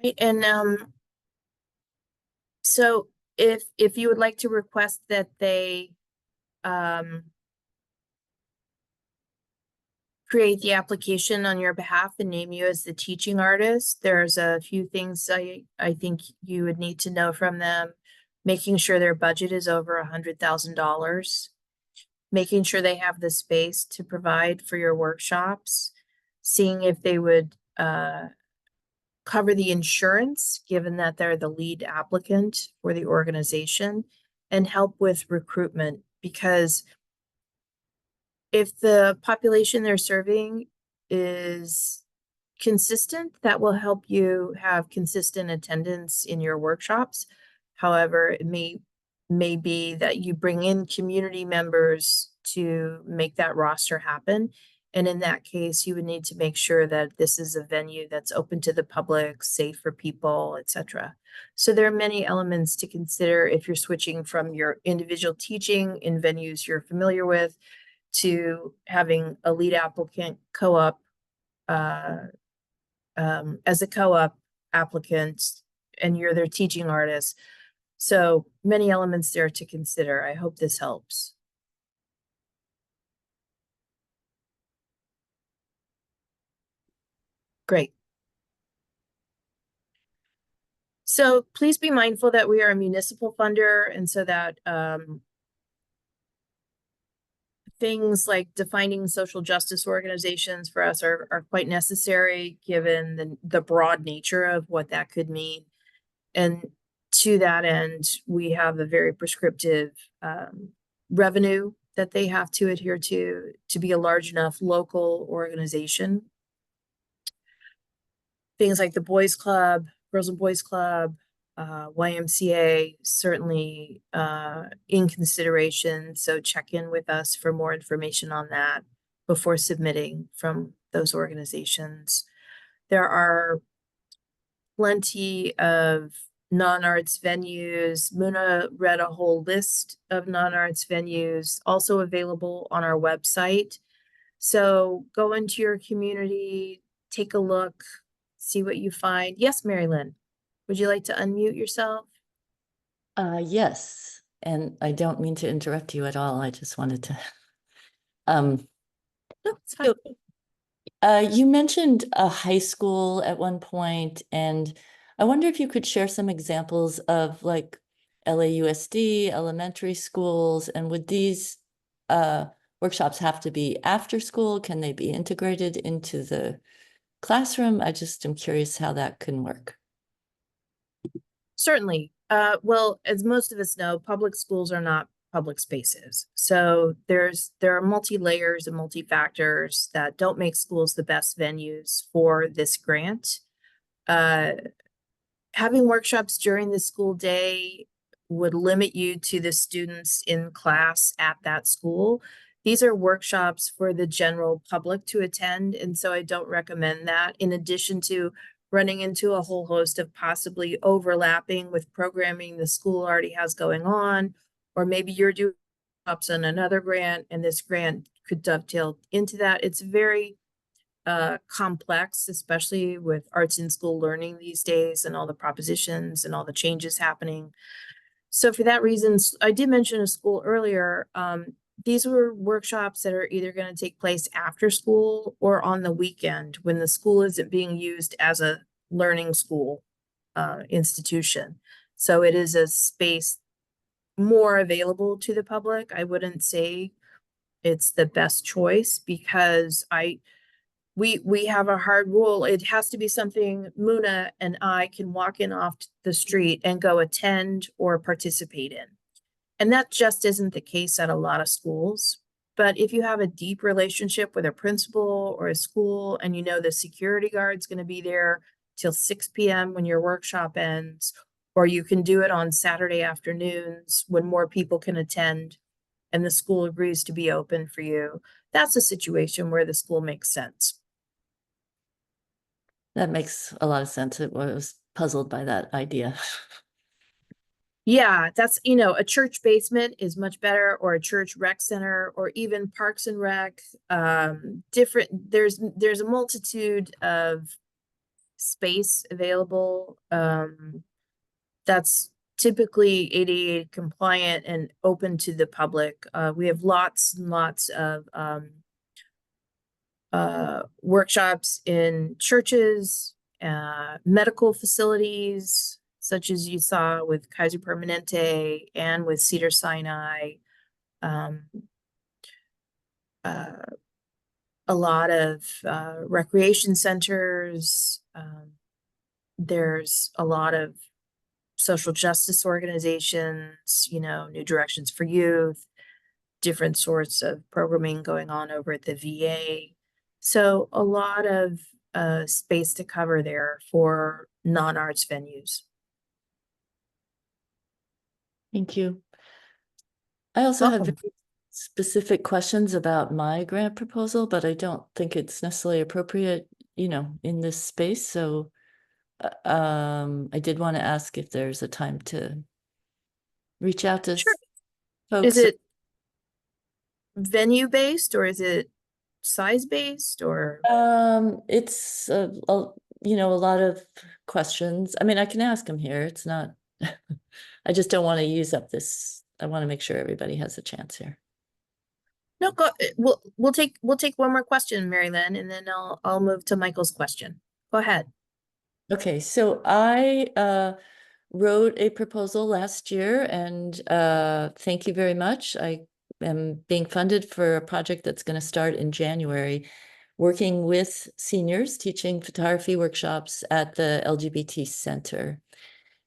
Right, and so if you would like to request that they create the application on your behalf and name you as the teaching artist, there's a few things I think you would need to know from them. Making sure their budget is over $100,000, making sure they have the space to provide for your workshops, seeing if they would cover the insurance, given that they're the lead applicant for the organization, and help with recruitment, because if the population they're serving is consistent, that will help you have consistent attendance in your workshops. However, it may be that you bring in community members to make that roster happen. And in that case, you would need to make sure that this is a venue that's open to the public, safe for people, etc. So there are many elements to consider if you're switching from your individual teaching in venues you're familiar with to having a lead applicant co-op as a co-op applicant, and you're their teaching artist. So many elements there to consider. I hope this helps. Great. So please be mindful that we are a municipal funder, and so that things like defining social justice organizations for us are quite necessary given the broad nature of what that could mean. And to that end, we have a very prescriptive revenue that they have to adhere to be a large enough local organization. Things like the Boys Club, Girls and Boys Club, YMCA, certainly in consideration. So check in with us for more information on that before submitting from those organizations. There are plenty of non-arts venues. Muna read a whole list of non-arts venues also available on our website. So go into your community, take a look, see what you find. Yes, Mary Lynn, would you like to unmute yourself? Yes, and I don't mean to interrupt you at all. I just wanted to. Um, No, it's fine. you mentioned a high school at one point, and I wonder if you could share some examples of like LAUSD, elementary schools, and would these workshops have to be after school? Can they be integrated into the classroom? I just am curious how that can work. Certainly. Well, as most of us know, public schools are not public spaces. So there are multi-layers and multi-factors that don't make schools the best venues for this grant. Having workshops during the school day would limit you to the students in class at that school. These are workshops for the general public to attend, and so I don't recommend that. In addition to running into a whole host of possibly overlapping with programming the school already has going on, or maybe you're doing workshops on another grant and this grant could dovetail into that. It's very complex, especially with arts in school learning these days and all the propositions and all the changes happening. So for that reason, I did mention a school earlier. These were workshops that are either going to take place after school or on the weekend when the school isn't being used as a learning school institution. So it is a space more available to the public. I wouldn't say it's the best choice because we have a hard rule. It has to be something Muna and I can walk in off the street and go attend or participate in. And that just isn't the case at a lot of schools. But if you have a deep relationship with a principal or a school and you know the security guard's going to be there till 6 p.m. when your workshop ends, or you can do it on Saturday afternoons when more people can attend and the school agrees to be open for you, that's a situation where the school makes sense. That makes a lot of sense. I was puzzled by that idea. Yeah, that's, a church basement is much better, or a church rec center, or even parks and rec. There's a multitude of space available. That's typically ADA compliant and open to the public. We have lots and lots of workshops in churches, medical facilities, such as you saw with Kaiser Permanente and with Cedar Sinai. A lot of recreation centers. There's a lot of social justice organizations, New Directions for Youth, different sorts of programming going on over at the VA. So a lot of space to cover there for non-arts venues. Thank you. I also have Welcome. very specific questions about my grant proposal, but I don't think it's necessarily appropriate, in this space. So I did want to ask if there's a time to reach out to Sure. folks. Is it venue based or is it size based or? It's a lot of questions. I mean, I can ask them here. It's not. I just don't want to use up this. I want to make sure everybody has a chance here. No, go. We'll take one more question, Mary Lynn, and then I'll move to Michael's question. Go ahead. Okay, so I wrote a proposal last year, and thank you very much. I am being funded for a project that's going to start in January, working with seniors teaching photography workshops at the LGBT Center.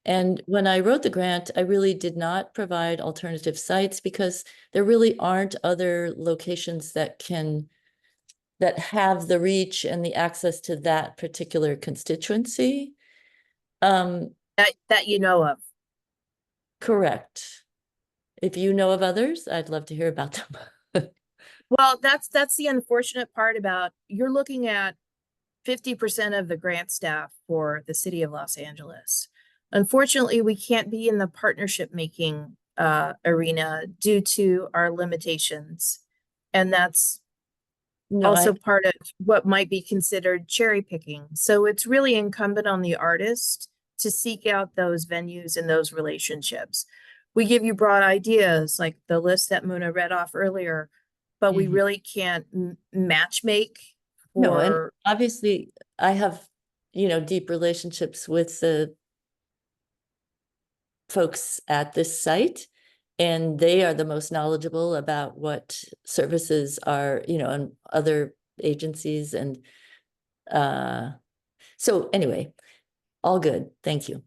And when I wrote the grant, I really did not provide alternative sites because there really aren't other locations that have the reach and the access to that particular constituency. That you know of. Correct. If you know of others, I'd love to hear about them. Well, that's the unfortunate part about you're looking at 50% of the grant staff for the city of Los Angeles. Unfortunately, we can't be in the partnership making arena due to our limitations. And that's No, also part of what might be considered cherry picking. So it's really incumbent on the artist to seek out those venues and those relationships. We give you broad ideas like the list that Muna read off earlier, but we Mhm. really can't match make No, and for, obviously I have, deep relationships with the folks at this site, and they are the most knowledgeable about what services are, and other agencies. And so anyway, all good. Thank you.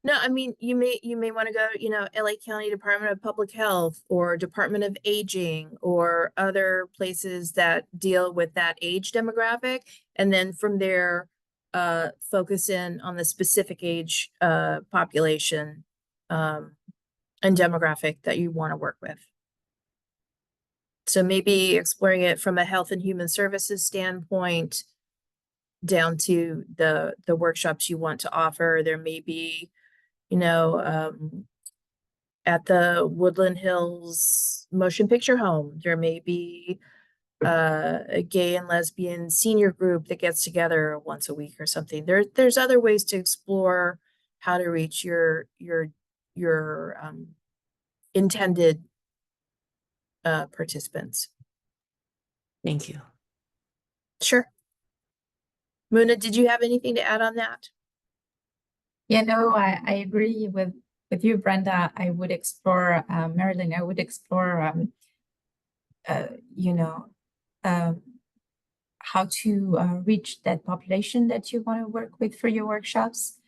no, I mean, you may want to go, LA County Department of Public Health or Department of Aging or other places that deal with that age demographic. And then from there, focus in on the specific age population and demographic that you want to work with. So maybe exploring it from a health and human services standpoint down to the workshops you want to offer. There may be, at the Woodland Hills Motion Picture Home, there may be a gay and lesbian senior group that gets together once a week or something. There's other ways to explore how to reach your intended participants. Thank you. Sure. Muna, did you have anything to add on that? Yeah, no, I agree with you, Brenda. I would explore, Marilyn, I would explore, you know, how to reach that population that you want to work with for your workshops.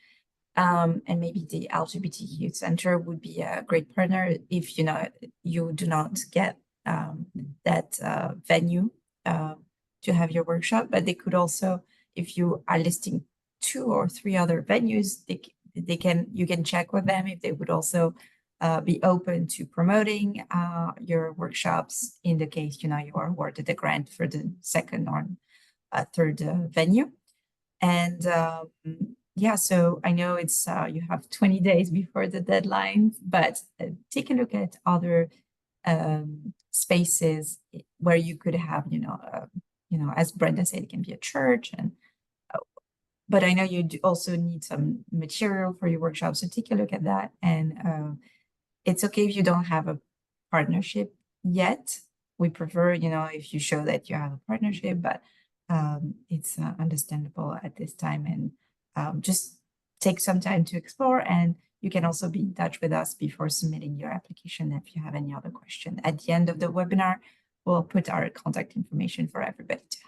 And maybe the LGBTQ Center would be a great partner if, you do not get that venue to have your workshop, but they could also, if you are listing 2 or 3 other venues, you can check with them if they would also be open to promoting your workshops in the case, you are awarded a grant for the second or third venue. And yeah, so I know it's you have 20 days before the deadline, but take a look at other spaces where you could have, as Brenda said, it can be a church, and but I know you do also need some material for your workshop, so take a look at that. And it's okay if you don't have a partnership yet. We prefer, if you show that you have a partnership, but it's understandable at this time. And just take some time to explore. And you can also be in touch with us before submitting your application if you have any other question. At the end of the webinar, we'll put our contact information for everybody to have.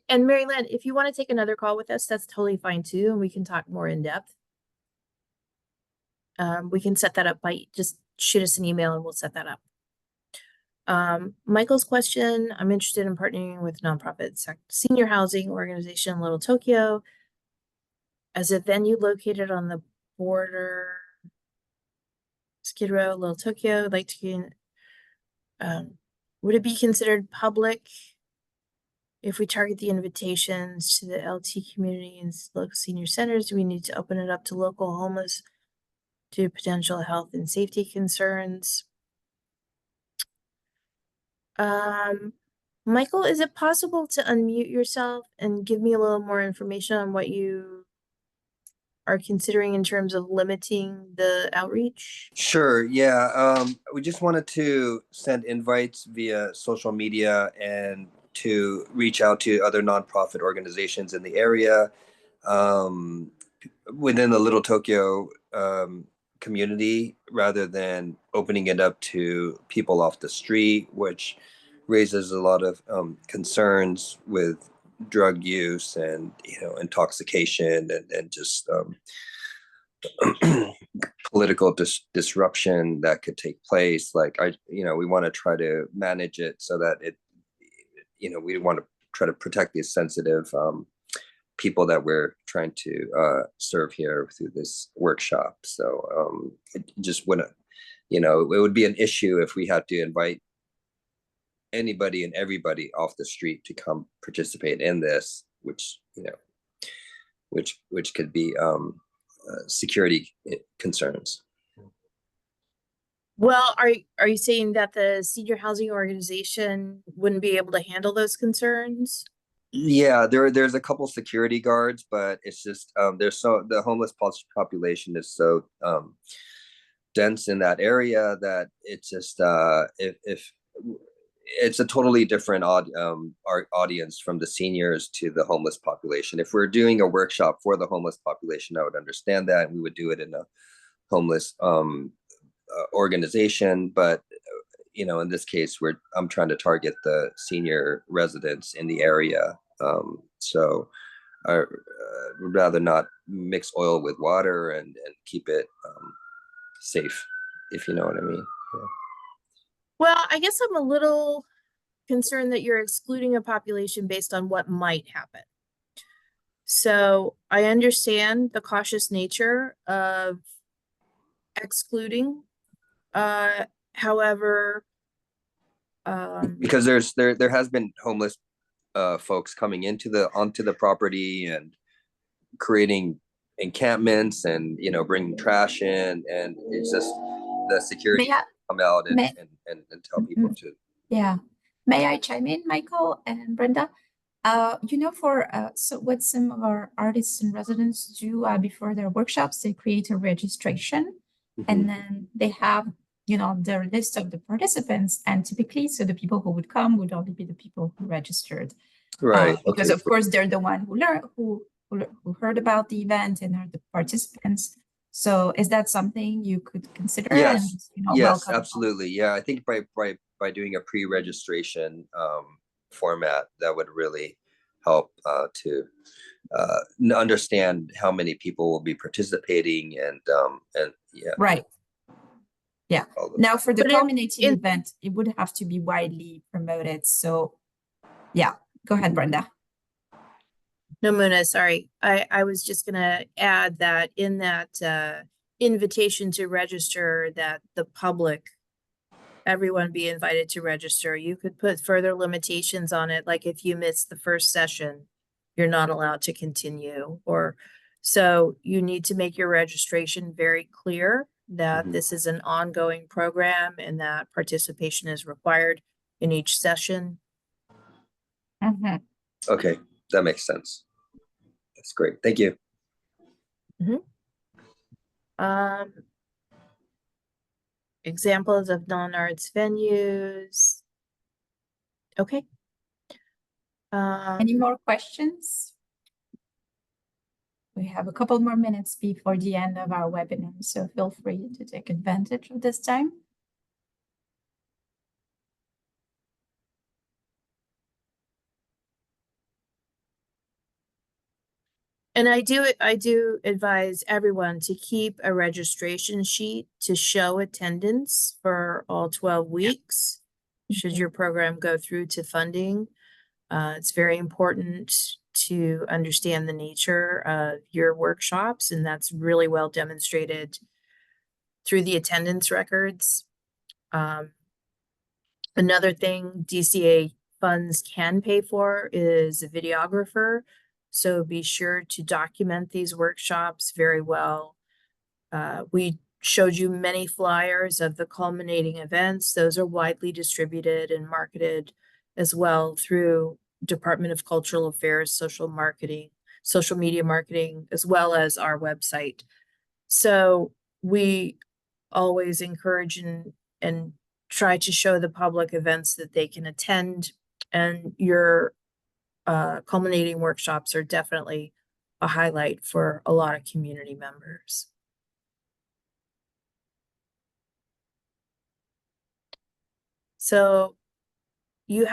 And Mary Lynn, if you want to take another call with us, that's totally fine too, and we can talk more in depth. We can set that up by just shoot us an email and we'll set that up. Michael's question, I'm interested in partnering with nonprofit senior housing organization Little Tokyo as a venue located on the border. Skid Row, Little Tokyo, like to would it be considered public if we target the invitations to the LT community and local senior centers? Do we need to open it up to local homeless due to potential health and safety concerns? Michael, is it possible to unmute yourself and give me a little more information on what you are considering in terms of limiting the outreach? Sure. Yeah. We just wanted to send invites via social media and to reach out to other nonprofit organizations in the area within the Little Tokyo community, rather than opening it up to people off the street, which raises a lot of concerns with drug use and intoxication and just political disruption that could take place. Like we want to try to manage it so that we want to try to protect these sensitive people that we're trying to serve here through this workshop. So it just wouldn't, it would be an issue if we had to invite anybody and everybody off the street to come participate in this, which could be security concerns. Well, are you saying that the senior housing organization wouldn't be able to handle those concerns? Yeah, there's a couple security guards, but it's just the homeless population is so dense in that area that it's just if it's a totally different audience from the seniors to the homeless population. If we're doing a workshop for the homeless population, I would understand that, and we would do it in a homeless organization. But in this case, I'm trying to target the senior residents in the area. So I would rather not mix oil with water and keep it safe, if you know what I mean. Yeah. Well, I guess I'm a little concerned that you're excluding a population based on what might happen. So I understand the cautious nature of excluding. However, Because there has been homeless folks coming onto the property and creating encampments and bringing trash in, and it's just the security come out and tell people to. Yeah. May I chime in, Michael and Brenda? So what some of our artists and residents do before their workshops, they create a registration, and then they have, their list of the participants, and typically, so the people who would come would only be the people who registered, right? Because of course they're the one who learned, who heard about the event and are the participants. So is that something you could consider? Yes, And, yes, absolutely. Yeah, I think by doing a pre-registration format, that would really help to understand how many people will be participating and yeah. Right. Yeah. Now for the culminating event, it would have to be widely promoted. So yeah, go ahead, Brenda. No, Muna, sorry. I was just gonna add that in that invitation to register, that the public, everyone be invited to register. You could put further limitations on it, like if you miss the first session, you're not allowed to continue. Or so you need to make your registration very clear that this is an ongoing program and that participation is required in each session. Okay, that makes sense. That's great. Thank you. Examples of non-arts venues. Okay. Any more questions? We have a couple more minutes before the end of our webinar, so feel free to take advantage of this time. And I do advise everyone to keep a registration sheet to show attendance for all 12 weeks. Should your program go through to funding, it's very important to understand the nature of your workshops, and that's really well demonstrated through the attendance records. Another thing DCA funds can pay for is a videographer. So be sure to document these workshops very well. We showed you many flyers of the culminating events. Those are widely distributed and marketed as well through Department of Cultural Affairs, social media marketing, as well as our website. So we always encourage and try to show the public events that they can attend, and your culminating workshops are definitely a highlight for a lot of community members. So you've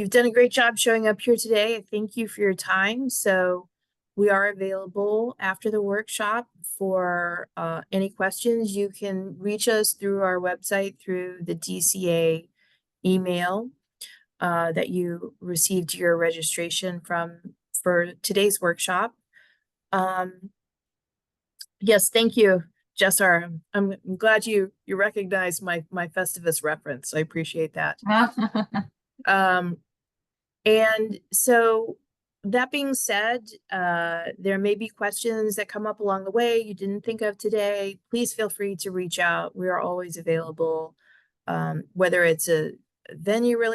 done a great job showing up here today. Thank you for your time. So we are available after the workshop for any questions. You can reach us through our website, through the DCA email that you received your registration for today's workshop. Yes, thank you, Jessar. I'm glad you recognized my Festivus reference. I appreciate that. And so that being said, there may be questions that come up along the way you didn't think of today. Please feel free to reach out. We are always available. Whether it's a venue related